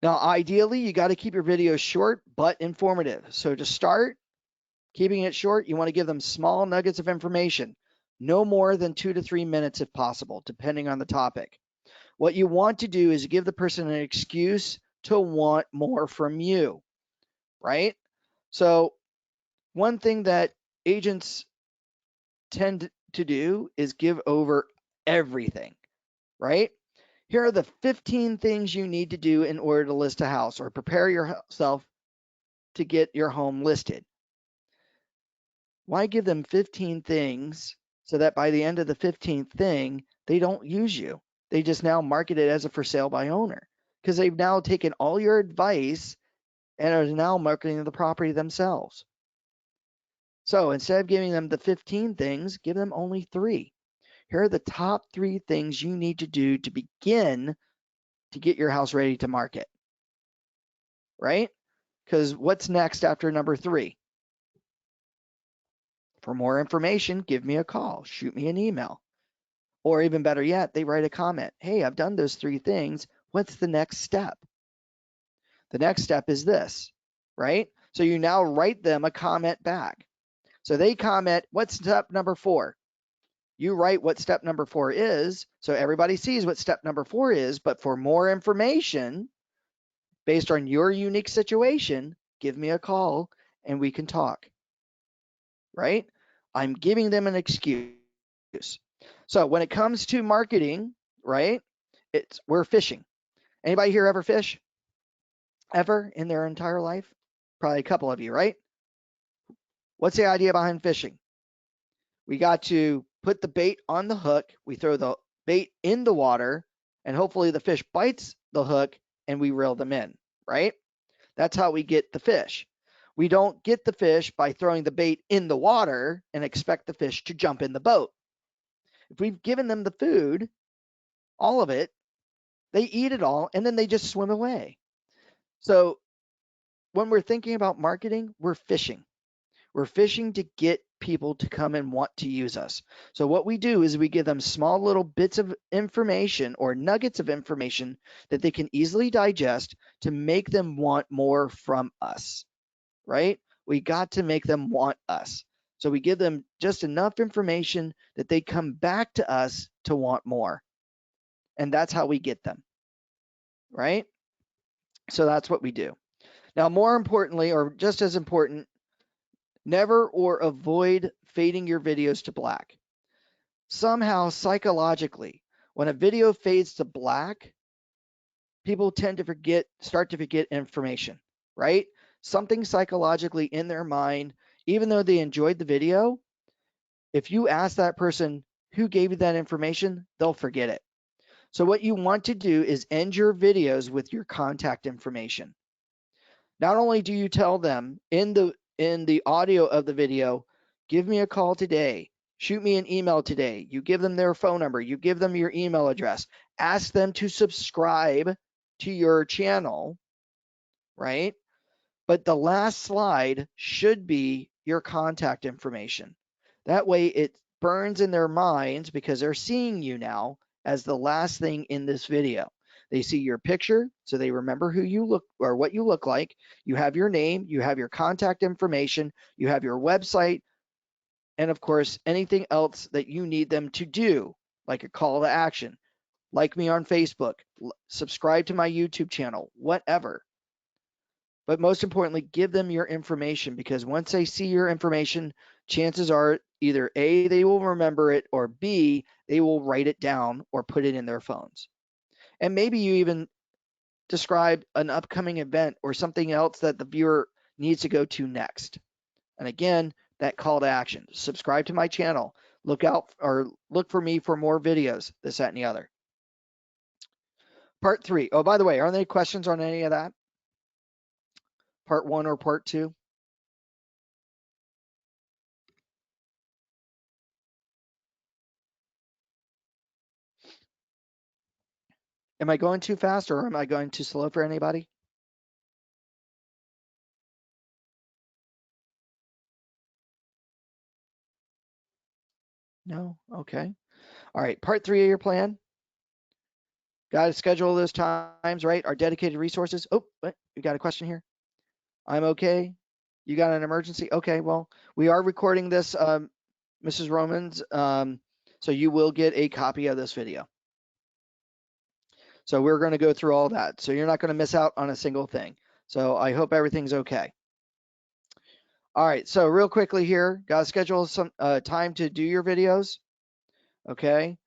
Now, ideally, you got to keep your videos short but informative. So to start, keeping it short, you want to give them small nuggets of information, no more than 2 to 3 minutes if possible, depending on the topic. What you want to do is give the person an excuse to want more from you, right? So one thing that agents tend to do is give over everything, right? Here are the 15 things you need to do in order to list a house or prepare yourself to get your home listed. Why give them 15 things so that by the end of the 15th thing, they don't use you? They just now market it as a for sale by owner, because they've now taken all your advice and are now marketing the property themselves. So instead of giving them the 15 things, give them only 3. Here are the top 3 things you need to do to begin to get your house ready to market, right? Because what's next after number 3? For more information, give me a call, shoot me an email. Or even better yet, they write a comment. Hey, I've done those 3 things. What's the next step? The next step is this, right? So you now write them a comment back. So they comment, what's step number 4? You write what step number 4 is, so everybody sees what step number 4 is, but for more information, based on your unique situation, give me a call and we can talk, right? I'm giving them an excuse. So when it comes to marketing, right, we're fishing. Anybody here ever fish? Ever in their entire life? Probably a couple of you, right? What's the idea behind fishing? We got to put the bait on the hook, we throw the bait in the water, and hopefully the fish bites the hook and we reel them in, right? That's how we get the fish. We don't get the fish by throwing the bait in the water and expect the fish to jump in the boat. If we've given them the food, all of it, they eat it all and then they just swim away. So when we're thinking about marketing, we're fishing. We're fishing to get people to come and want to use us. So what we do is we give them small little bits of information or nuggets of information that they can easily digest to make them want more from us, right? We got to make them want us. So we give them just enough information that they come back to us to want more. And that's how we get them, right? So that's what we do. Now, more importantly, or just as important, never or avoid fading your videos to black. Somehow, psychologically, when a video fades to black, people tend to start to forget information, right? Something psychologically in their mind, even though they enjoyed the video, if you ask that person who gave you that information, they'll forget it. So what you want to do is end your videos with your contact information. Not only do you tell them in the audio of the video, give me a call today, shoot me an email today. You give them their phone number, you give them your email address, ask them to subscribe to your channel, right? But the last slide should be your contact information. That way it burns in their minds because they're seeing you now as the last thing in this video. They see your picture, so they remember who you look or what you look like. You have your name, you have your contact information, you have your website, and of course, anything else that you need them to do, like a call to action. Like me on Facebook, subscribe to my YouTube channel, whatever. But most importantly, give them your information, because once they see your information, chances are either A, they will remember it, or B, they will write it down or put it in their phones. And maybe you even describe an upcoming event or something else that the viewer needs to go to next. And again, that call to action. Subscribe to my channel. Look out or look for me for more videos, this, that, and the other. Part 3. Oh, by the way, are there any questions on any of that? Part 1 or part 2? Am I going too fast or am I going too slow for anybody? No? Okay. All right. Part 3 of your plan. Got to schedule those times, right? Our dedicated resources. Oh, you got a question here? I'm okay. You got an emergency? Okay. Well, we are recording this, Mrs. Romans. So you will get a copy of this video. So we're going to go through all that. So you're not going to miss out on a single thing. So I hope everything's okay. All right. So real quickly here, got to schedule some time to do your videos. Okay.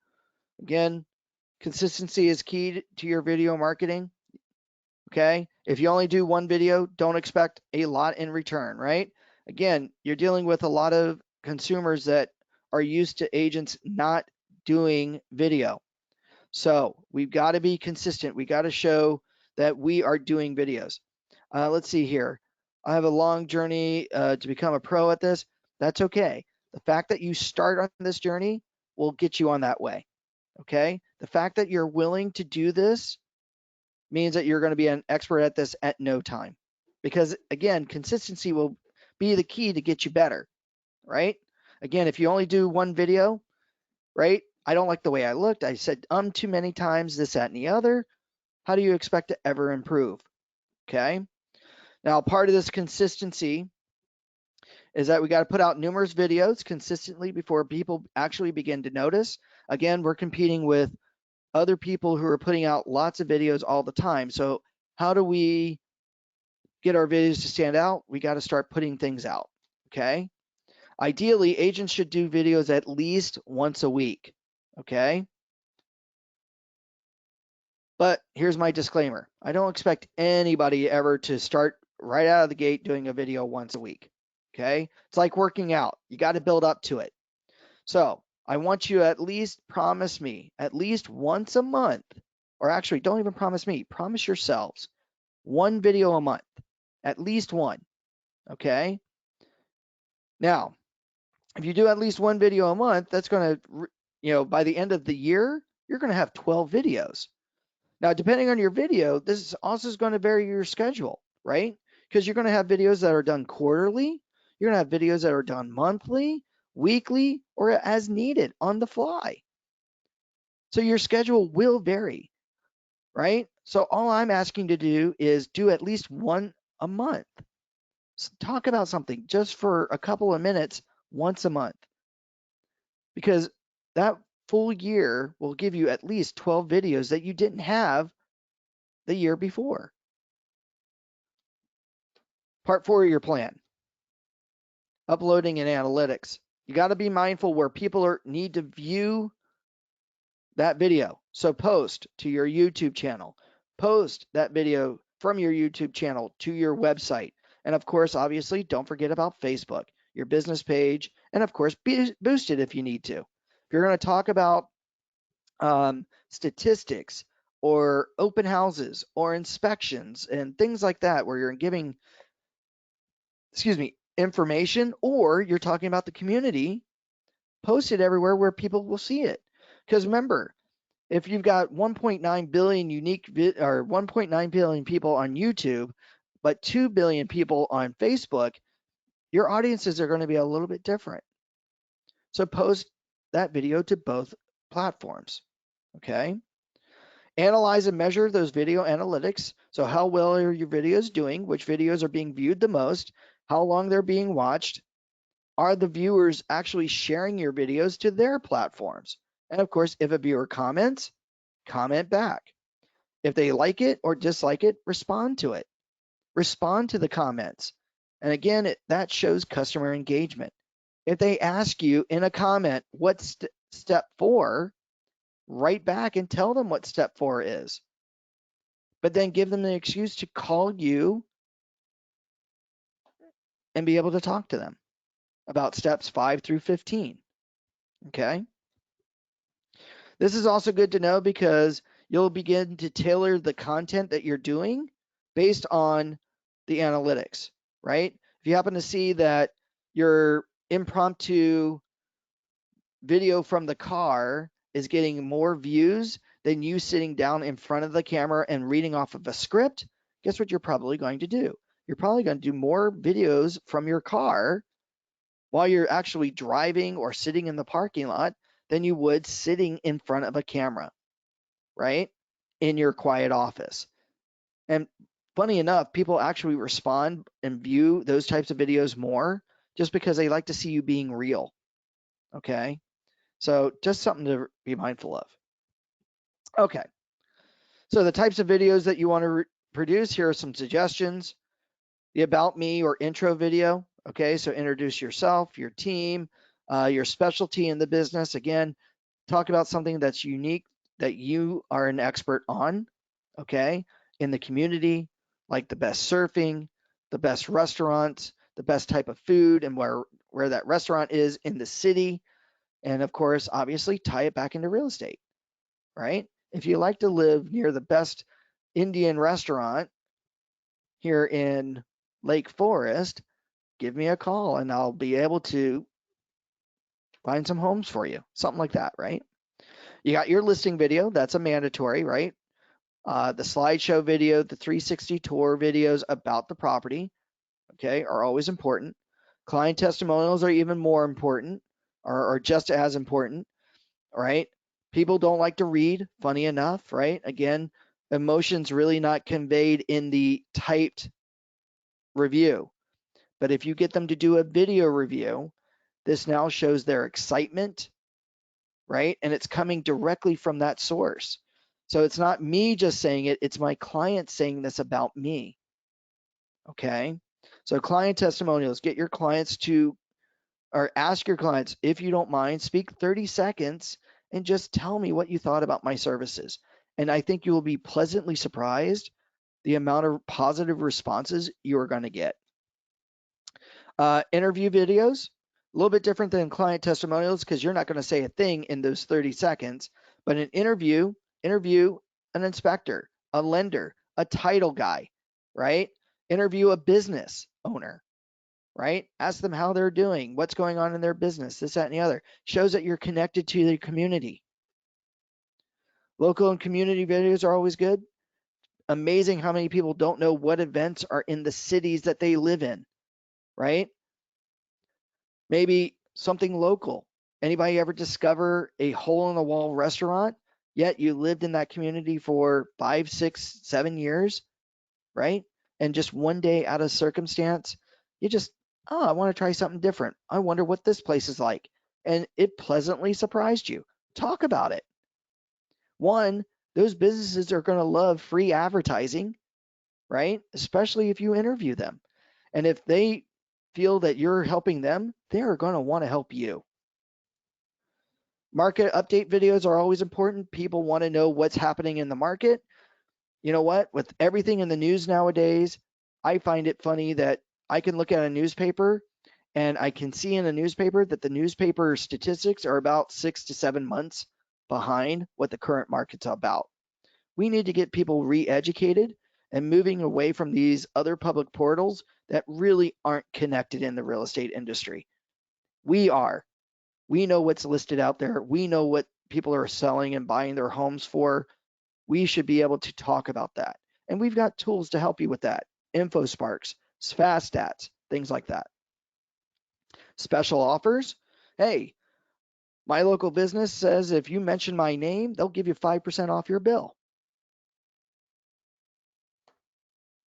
Again, consistency is key to your video marketing. Okay. If you only do one video, don't expect a lot in return, right? Again, you're dealing with a lot of consumers that are used to agents not doing video. So we've got to be consistent. We got to show that we are doing videos. Let's see here. I have a long journey to become a pro at this. That's okay. The fact that you start on this journey will get you on that way. Okay. The fact that you're willing to do this means that you're going to be an expert at this at no time. Because again, consistency will be the key to get you better, right? Again, if you only do one video, right? I don't like the way I looked. I said too many times, this, that, and the other. How do you expect to ever improve? Okay. Now, part of this consistency is that we got to put out numerous videos consistently before people actually begin to notice. Again, we're competing with other people who are putting out lots of videos all the time. So how do we get our videos to stand out? We got to start putting things out. Okay. Ideally, agents should do videos at least once a week. Okay. But here's my disclaimer. I don't expect anybody ever to start right out of the gate doing a video once a week. Okay. It's like working out. You got to build up to it. So I want you to at least promise me at least once a month, or actually don't even promise me, promise yourselves one video a month, at least one. Okay. Now, if you do at least one video a month, that's going to, by the end of the year, you're going to have 12 videos. Now, depending on your video, this is also going to vary your schedule, right? Because you're going to have videos that are done quarterly. You're going to have videos that are done monthly, weekly, or as needed on the fly. So your schedule will vary, right? So all I'm asking to do is do at least one a month. So talk about something just for a couple of minutes once a month, because that full year will give you at least 12 videos that you didn't have the year before. Part 4 of your plan, uploading and analytics. You got to be mindful where people need to view that video. So post to your YouTube channel, post that video from your YouTube channel to your website. And of course, obviously, don't forget about Facebook, your business page, and of course, boost it if you need to. If you're going to talk about statistics or open houses or inspections and things like that, where you're giving, information, or you're talking about the community, post it everywhere where people will see it. Because remember, if you've got 1.9 billion or 1.9 billion people on YouTube, but 2 billion people on Facebook, your audiences are going to be a little bit different. So post that video to both platforms. Okay. Analyze and measure those video analytics. So how well are your videos doing? Which videos are being viewed the most? How long they're being watched? Are the viewers actually sharing your videos to their platforms? And of course, if a viewer comments, comment back. If they like it or dislike it, respond to it. Respond to the comments. And again, that shows customer engagement. If they ask you in a comment, what's step 4, write back and tell them what step 4 is. But then give them the excuse to call you and be able to talk to them about steps 5 through 15. Okay. This is also good to know because you'll begin to tailor the content that you're doing based on the analytics, right? If you happen to see that your impromptu video from the car is getting more views than you sitting down in front of the camera and reading off of a script, guess what you're probably going to do? You're probably going to do more videos from your car while you're actually driving or sitting in the parking lot than you would sitting in front of a camera, right? In your quiet office. And funny enough, people actually respond and view those types of videos more just because they like to see you being real. Okay. So just something to be mindful of. Okay. So the types of videos that you want to produce, here are some suggestions. The about me or intro video. Okay. So introduce yourself, your team, your specialty in the business. Again, talk about something that's unique that you are an expert on, okay, in the community, like the best surfing, the best restaurants, the best type of food, and where that restaurant is in the city. And of course, obviously, tie it back into real estate, right? If you like to live near the best Indian restaurant here in Lake Forest, give me a call and I'll be able to find some homes for you, something like that, right? You got your listing video, that's a mandatory, right? The slideshow video, the 360 tour videos about the property, okay, are always important. Client testimonials are even more important, or just as important, right? People don't like to read, funny enough, right? Again, emotion's really not conveyed in the typed review. But if you get them to do a video review, this now shows their excitement, right? And it's coming directly from that source. So it's not me just saying it, it's my client saying this about me. Okay. So client testimonials, get your clients to, or ask your clients, if you don't mind, speak 30 seconds and just tell me what you thought about my services. And I think you will be pleasantly surprised the amount of positive responses you are going to get. Interview videos, a little bit different than client testimonials because you're not going to say a thing in those 30 seconds. But an interview an inspector, a lender, a title guy, right? Interview a business owner, right? Ask them how they're doing, what's going on in their business, this, that, and the other. Shows that you're connected to the community. Local and community videos are always good. Amazing how many people don't know what events are in the cities that they live in, right? Maybe something local. Anybody ever discover a hole in the wall restaurant, yet you lived in that community for 5, 6, 7 years, right? And just one day out of circumstance, you just, oh, I want to try something different. I wonder what this place is like. And it pleasantly surprised you. Talk about it. One, those businesses are going to love free advertising, right? Especially if you interview them. And if they feel that you're helping them, they are going to want to help you. Market update videos are always important. People want to know what's happening in the market. You know what? With everything in the news nowadays, I find it funny that I can look at a newspaper and I can see in a newspaper that the newspaper statistics are about 6 to 7 months behind what the current market's about. We need to get people re-educated and moving away from these other public portals that really aren't connected in the real estate industry. We are. We know what's listed out there. We know what people are selling and buying their homes for. We should be able to talk about that. And we've got tools to help you with that. InfoSparks, Fast Stats, things like that. Special offers. Hey, my local business says if you mention my name, they'll give you 5% off your bill.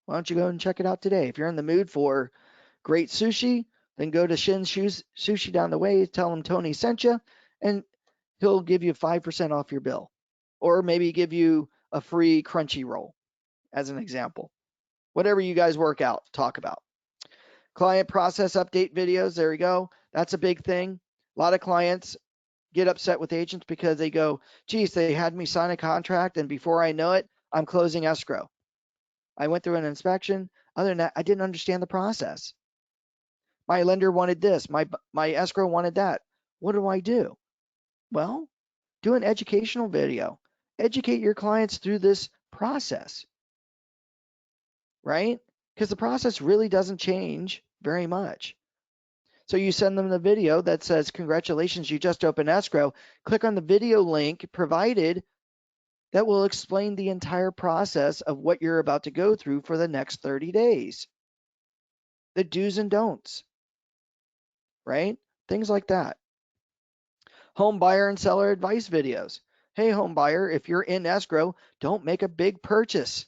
Why don't you go and check it out today? If you're in the mood for great sushi, then go to Shin's Sushi down the way, tell him Tony sent you, and he'll give you 5% off your bill. Or maybe give you a free crunchy roll, as an example. Whatever you guys work out, talk about. Client process update videos, there you go. That's a big thing. A lot of clients get upset with agents because they go, geez, they had me sign a contract, and before I know it, I'm closing escrow. I went through an inspection. Other than that, I didn't understand the process. My lender wanted this. My escrow wanted that. What do I do? Well, do an educational video. Educate your clients through this process, right? Because the process really doesn't change very much. So you send them the video that says, congratulations, you just opened escrow. Click on the video link provided that will explain the entire process of what you're about to go through for the next 30 days. The do's and don'ts, right? Things like that. Home buyer and seller advice videos. Hey, home buyer, if you're in escrow, don't make a big purchase.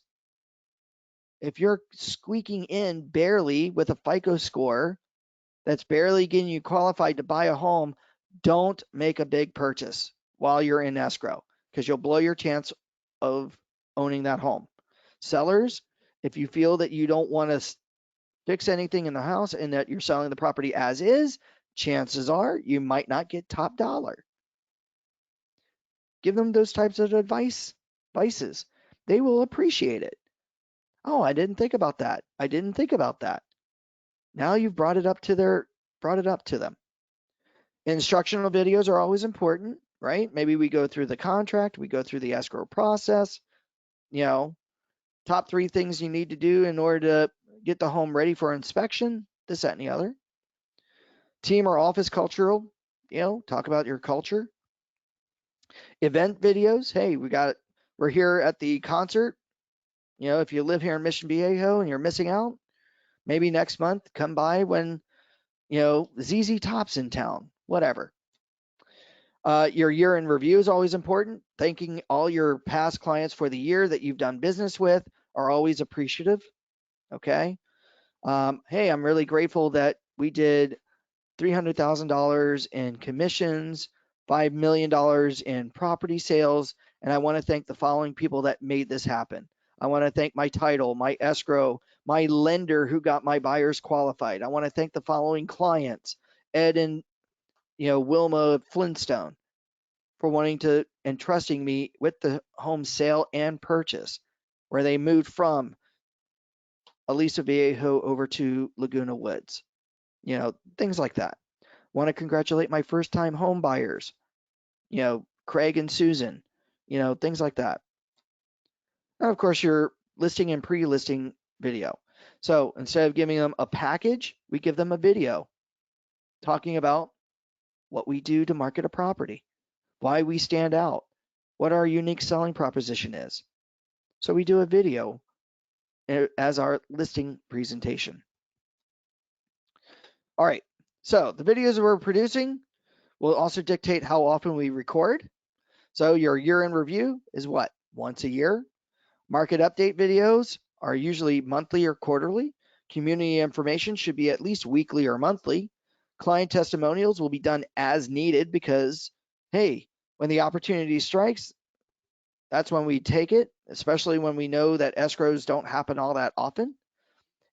If you're squeaking in barely with a FICO score that's barely getting you qualified to buy a home, don't make a big purchase while you're in escrow because you'll blow your chance of owning that home. Sellers, if you feel that you don't want to fix anything in the house and that you're selling the property as is, chances are you might not get top dollar. Give them those types of advices. They will appreciate it. Oh, I didn't think about that. I didn't think about that. Now you've brought it up to them. Instructional videos are always important, right? Maybe we go through the contract, we go through the escrow process, top 3 things you need to do in order to get the home ready for inspection, this, that, and the other. Team or office cultural, talk about your culture. Event videos, hey, we're here at the concert. If you live here in Mission Viejo and you're missing out, maybe next month come by when, ZZ Top's in town, whatever. Your year in review is always important. Thanking all your past clients for the year that you've done business with are always appreciative. Okay. Hey, I'm really grateful that we did $300,000 in commissions, $5 million in property sales, and I want to thank the following people that made this happen. I want to thank my title, my escrow, my lender who got my buyers qualified. I want to thank the following clients, Ed and Wilma Flintstone, for wanting to and trusting me with the home sale and purchase, where they moved from Aliso Viejo over to Laguna Woods. Things like that. Want to congratulate my first time home buyers, Craig and Susan, things like that. And of course, your listing and pre-listing video. So instead of giving them a package, we give them a video talking about what we do to market a property, why we stand out, what our unique selling proposition is. So we do a video as our listing presentation. All right. So the videos we're producing will also dictate how often we record. So your year-end review is what? Once a year. Market update videos are usually monthly or quarterly. Community information should be at least weekly or monthly. Client testimonials will be done as needed because, hey, when the opportunity strikes, that's when we take it, especially when we know that escrows don't happen all that often.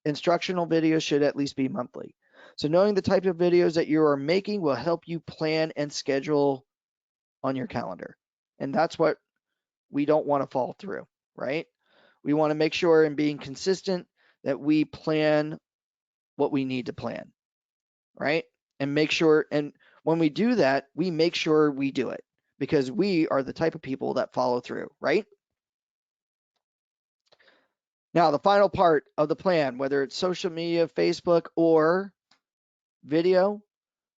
Instructional videos should at least be monthly. So knowing the type of videos that you are making will help you plan and schedule on your calendar. And that's what we don't want to fall through, right? We want to make sure in being consistent that we plan what we need to plan, right? And make sure, and when we do that, we make sure we do it because we are the type of people that follow through, right? Now, the final part of the plan, whether it's social media, Facebook, or video,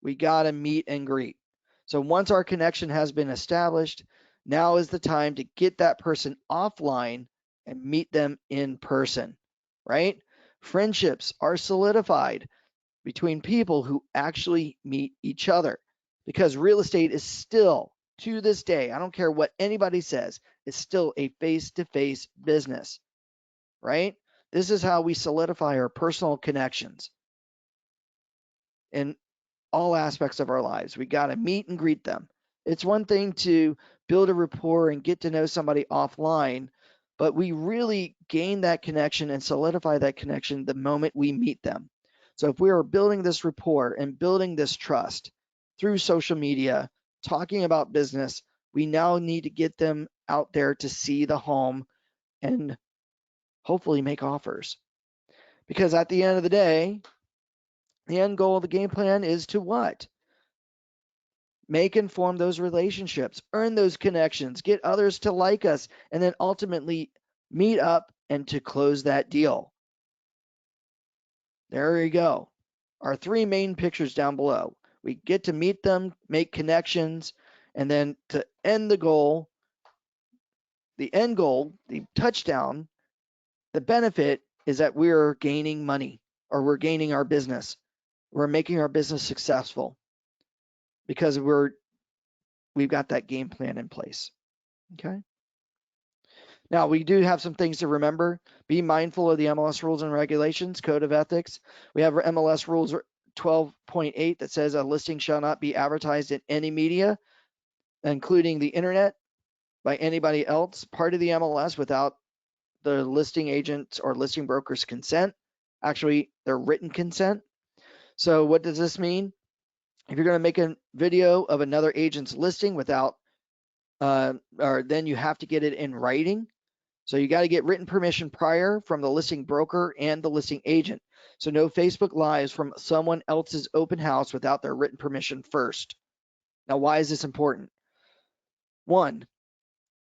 we got to meet and greet. So once our connection has been established, now is the time to get that person offline and meet them in person, right? Friendships are solidified between people who actually meet each other because real estate is still, to this day, I don't care what anybody says, it's still a face-to-face business, right? This is how we solidify our personal connections in all aspects of our lives. We got to meet and greet them. It's one thing to build a rapport and get to know somebody offline, but we really gain that connection and solidify that connection the moment we meet them. So if we are building this rapport and building this trust through social media, talking about business, we now need to get them out there to see the home and hopefully make offers. Because at the end of the day, the end goal of the game plan is to what? Make and form those relationships, earn those connections, get others to like us, and then ultimately meet up and to close that deal. There you go. Our three main pictures down below. We get to meet them, make connections, and then to end the goal, the end goal, the touchdown, the benefit is that we're gaining money or we're gaining our business. We're making our business successful because we've got that game plan in place. Okay. Now, we do have some things to remember. Be mindful of the MLS rules and regulations, code of ethics. We have MLS rules 12.8 that says a listing shall not be advertised in any media, including the internet, by anybody else, part of the MLS without the listing agent's or listing broker's consent, actually their written consent. So what does this mean? If you're going to make a video of another agent's listing without, or then you have to get it in writing. So you got to get written permission prior from the listing broker and the listing agent. So no Facebook Lives from someone else's open house without their written permission first. Now, why is this important? One,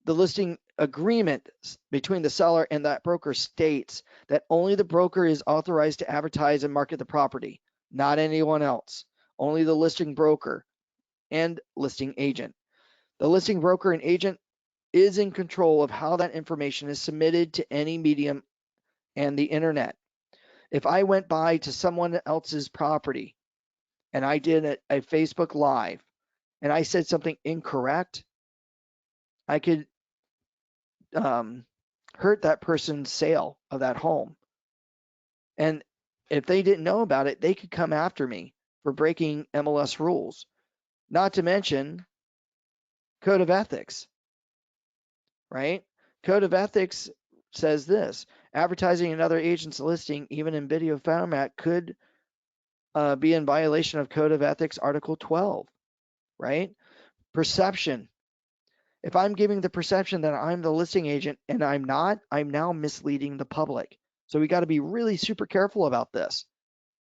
the listing agreement between the seller and that broker states that only the broker is authorized to advertise and market the property, not anyone else. Only the listing broker and listing agent. The listing broker and agent is in control of how that information is submitted to any medium and the internet. If I went by to someone else's property and I did a Facebook Live and I said something incorrect, I could hurt that person's sale of that home. And if they didn't know about it, they could come after me for breaking MLS rules. Not to mention code of ethics, right? Code of ethics says this: advertising another agent's listing, even in video format, could be in violation of Code of Ethics Article 12, right? Perception. If I'm giving the perception that I'm the listing agent and I'm not, I'm now misleading the public. So we got to be really super careful about this.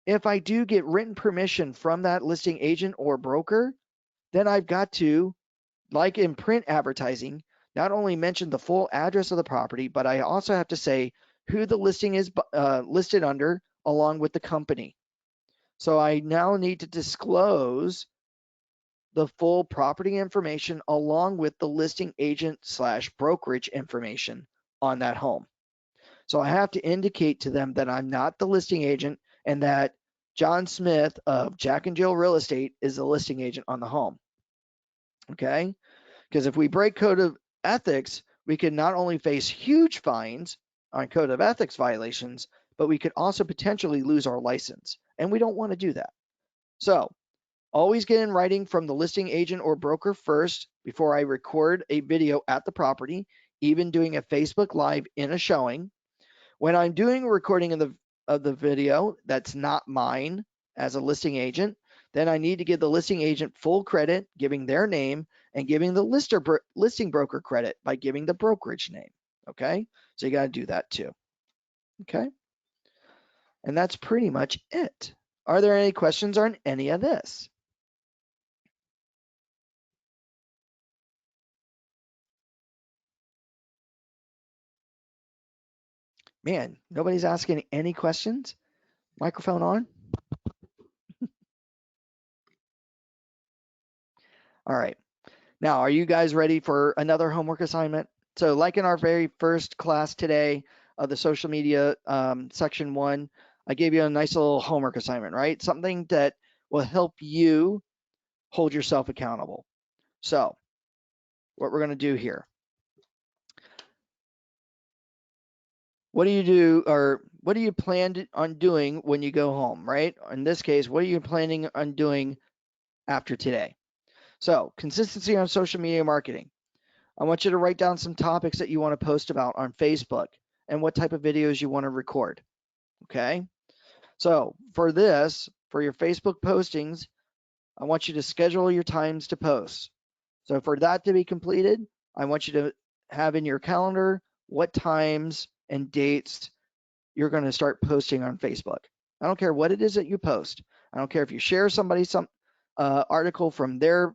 If I do get written permission from that listing agent or broker, then I've got to, like in print advertising, not only mention the full address of the property, but I also have to say who the listing is listed under along with the company. So I now need to disclose the full property information along with the listing agent / brokerage information on that home. So I have to indicate to them that I'm not the listing agent and that John Smith of Jack and Jill Real Estate is the listing agent on the home. Okay? Because if we break code of ethics, we could not only face huge fines on code of ethics violations, but we could also potentially lose our license. And we don't want to do that. So always get in writing from the listing agent or broker first before I record a video at the property, even doing a Facebook Live in a showing. When I'm doing a recording of the video that's not mine as a listing agent, then I need to give the listing agent full credit, giving their name, and giving the listing broker credit by giving the brokerage name. Okay? So you got to do that too. Okay? And that's pretty much it. Are there any questions on any of this? Man, nobody's asking any questions? Microphone on? All right. Now, are you guys ready for another homework assignment? So like in our very first class today of the social media section 1, I gave you a nice little homework assignment, right? Something that will help you hold yourself accountable. So what we're going to do here. What do you do, or what do you plan on doing when you go home, right? In this case, what are you planning on doing after today? So consistency on social media marketing. I want you to write down some topics that you want to post about on Facebook and what type of videos you want to record. Okay. So for this, for your Facebook postings, I want you to schedule your times to post. So for that to be completed, I want you to have in your calendar what times and dates you're going to start posting on Facebook. I don't care what it is that you post. I don't care if you share somebody some article from their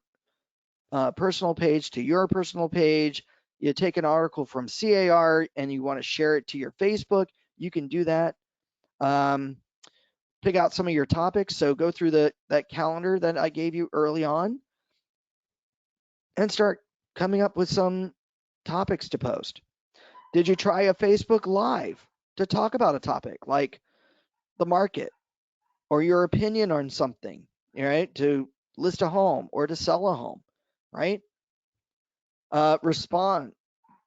personal page to your personal page. You take an article from CAR and you want to share it to your Facebook, you can do that. Pick out some of your topics. So go through that calendar that I gave you early on and start coming up with some topics to post. Did you try a Facebook Live to talk about a topic like the market or your opinion on something, right? To list a home or to sell a home, right? Respond.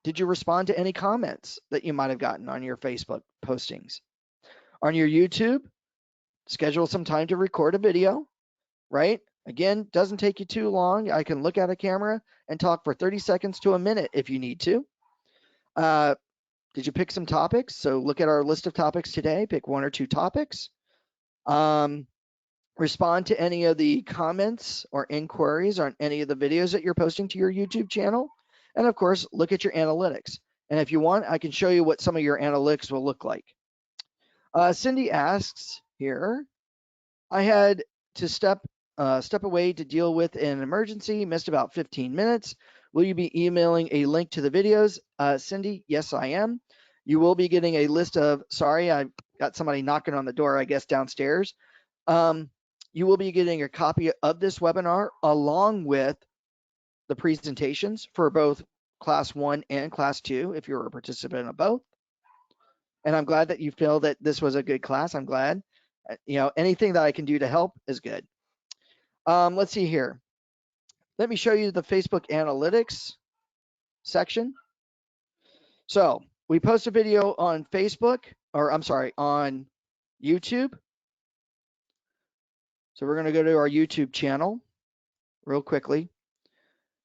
Did you respond to any comments that you might have gotten on your Facebook postings? On your YouTube, schedule some time to record a video, right? Again, doesn't take you too long. I can look at a camera and talk for 30 seconds to a minute if you need to. Did you pick some topics? So look at our list of topics today. Pick 1 or 2 topics. Respond to any of the comments or inquiries on any of the videos that you're posting to your YouTube channel. And of course, look at your analytics. And if you want, I can show you what some of your analytics will look like. Cindy asks here, I had to step away to deal with an emergency, missed about 15 minutes. Will you be emailing a link to the videos? Cindy, yes, I am. You will be getting a list of, sorry, I got somebody knocking on the door, I guess, downstairs. You will be getting a copy of this webinar along with the presentations for both Class 1 and Class 2, if you're a participant of both. And I'm glad that you feel that this was a good class. I'm glad. Anything that I can do to help is good. Let's see here. Let me show you the Facebook analytics section. So we post a video on Facebook, or I'm sorry, on YouTube. So we're going to go to our YouTube channel real quickly.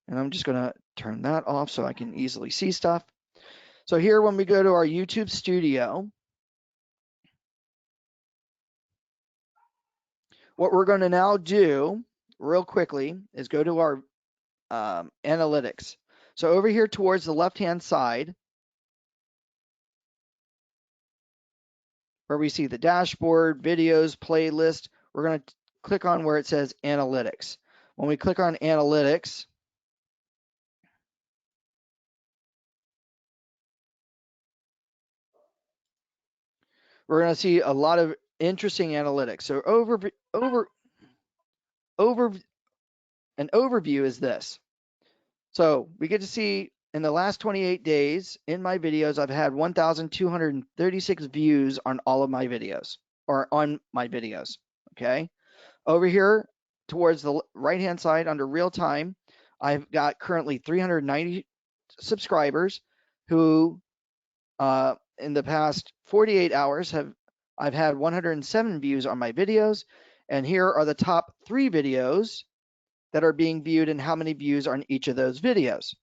And I'm just going to turn that off so I can easily see stuff. So here, when we go to our YouTube studio, what we're going to now do real quickly is go to our analytics. So over here towards the left-hand side, where we see the dashboard, videos, playlist, we're going to click on where it says analytics. When we click on analytics, we're going to see a lot of interesting analytics. So an overview is this. So we get to see in the last 28 days in my videos, I've had 1,236 views on all of my videos, or on my videos. Okay. Over here towards the right-hand side under real time, I've got currently 390 subscribers who in the past 48 hours I've had 107 views on my videos, and here are the top 3 videos that are being viewed and how many views on each of those videos.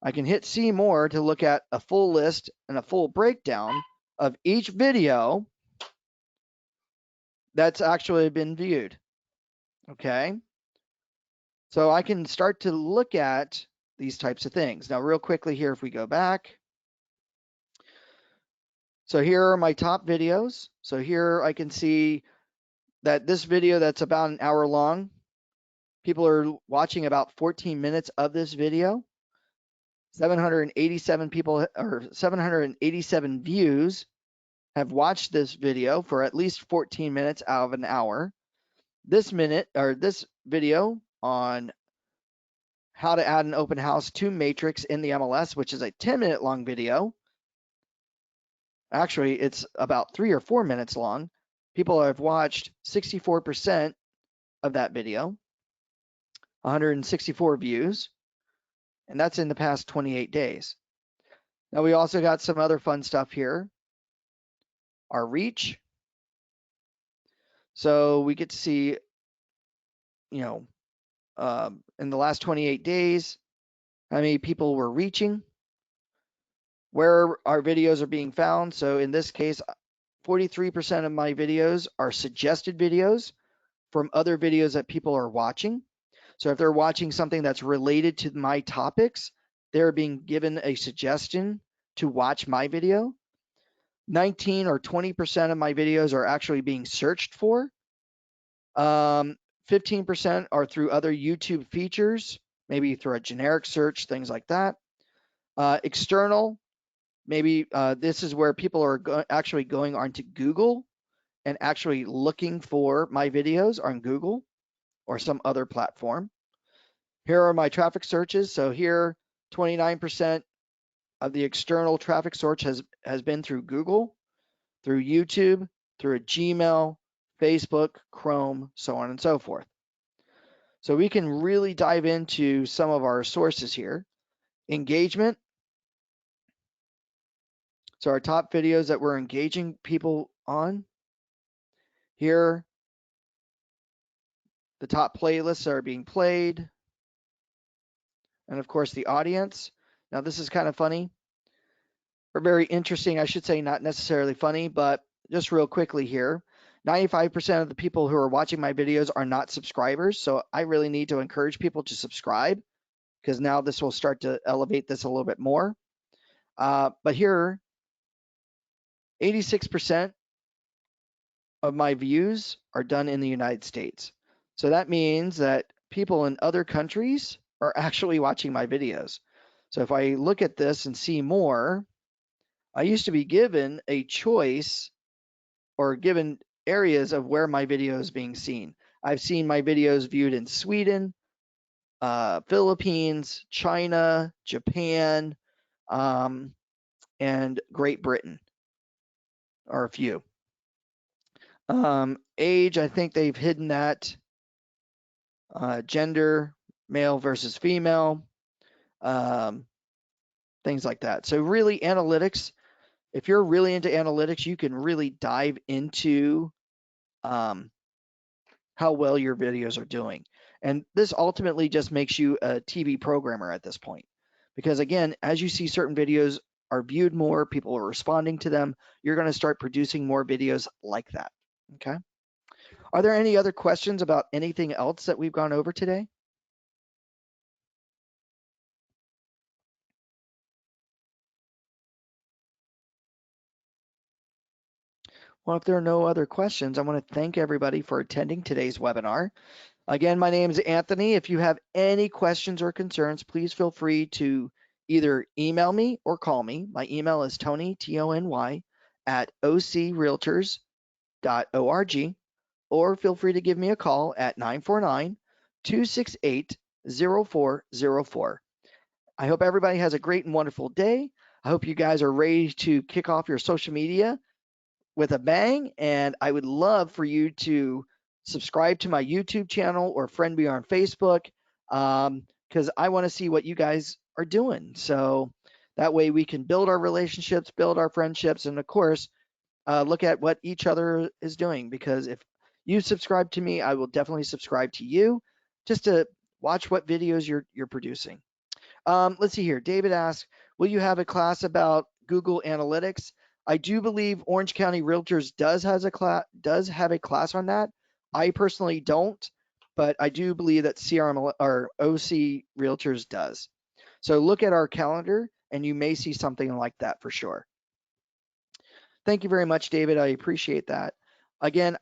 I can hit see more to look at a full list and a full breakdown of each video that's actually been viewed. Okay. So I can start to look at these types of things. Now, real quickly here, if we go back. So here are my top videos. So here I can see that this video that's about an hour long, people are watching about 14 minutes of this video. 787 people or 787 views have watched this video for at least 14 minutes out of an hour. This video on how to add an open house to Matrix in the MLS, which is a 10-minute long video. Actually, it's about 3 or 4 minutes long. People have watched 64% of that video, 164 views, and that's in the past 28 days. Now, we also got some other fun stuff here. Our reach. So we get to see, in the last 28 days, how many people were reaching, where our videos are being found. So in this case, 43% of my videos are suggested videos from other videos that people are watching. So if they're watching something that's related to my topics, they're being given a suggestion to watch my video. 19 or 20% of my videos are actually being searched for. 15% are through other YouTube features, maybe through a generic search, things like that. External, maybe this is where people are actually going onto Google and actually looking for my videos on Google or some other platform. Here are my traffic searches. So here, 29% of the external traffic search has been through Google, through YouTube, through a Gmail, Facebook, Chrome, so on and so forth. So we can really dive into some of our sources here. Engagement. So our top videos that we're engaging people on. Here, the top playlists are being played. And of course, the audience. Now, this is kind of funny, or very interesting, I should say, not necessarily funny, but just real quickly here. 95% of the people who are watching my videos are not subscribers, so I really need to encourage people to subscribe because now this will start to elevate this a little bit more. But here, 86% of my views are done in the United States. So that means that people in other countries are actually watching my videos. So if I look at this and see more, I used to be given a choice or given areas of where my video is being seen. I've seen my videos viewed in Sweden, Philippines, China, Japan, and Great Britain are a few. Age, I think they've hidden that. Gender, male versus female, things like that. So really analytics, if you're really into analytics, you can really dive into how well your videos are doing. And this ultimately just makes you a TV programmer at this point. Because again, as you see certain videos are viewed more, people are responding to them, you're going to start producing more videos like that. Okay. Are there any other questions about anything else that we've gone over today? Well, if there are no other questions, I want to thank everybody for attending today's webinar. Again, my name is Anthony. If you have any questions or concerns, please feel free to either email me or call me. My email is Tony, Tony, at ocrealtors.org, or feel free to give me a call at 949-268-0404. I hope everybody has a great and wonderful day. I hope you guys are ready to kick off your social media with a bang, and I would love for you to subscribe to my YouTube channel or friend me on Facebook, because I want to see what you guys are doing. So that way we can build our relationships, build our friendships, and of course, look at what each other is doing. Because if you subscribe to me, I will definitely subscribe to you, just to watch what videos you're producing. Let's see here. David asks, will you have a class about Google Analytics? I do believe Orange County Realtors does have a class on that. I personally don't, but I do believe that CRM or OC Realtors does. So look at our calendar and you may see something like that for sure. Thank you very much, David. I appreciate that. Again,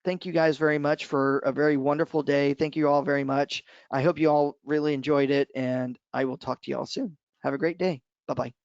thank you guys very much for a very wonderful day. Thank you all very much. I hope you all really enjoyed it, and I will talk to you all soon. Have a great day. Bye bye.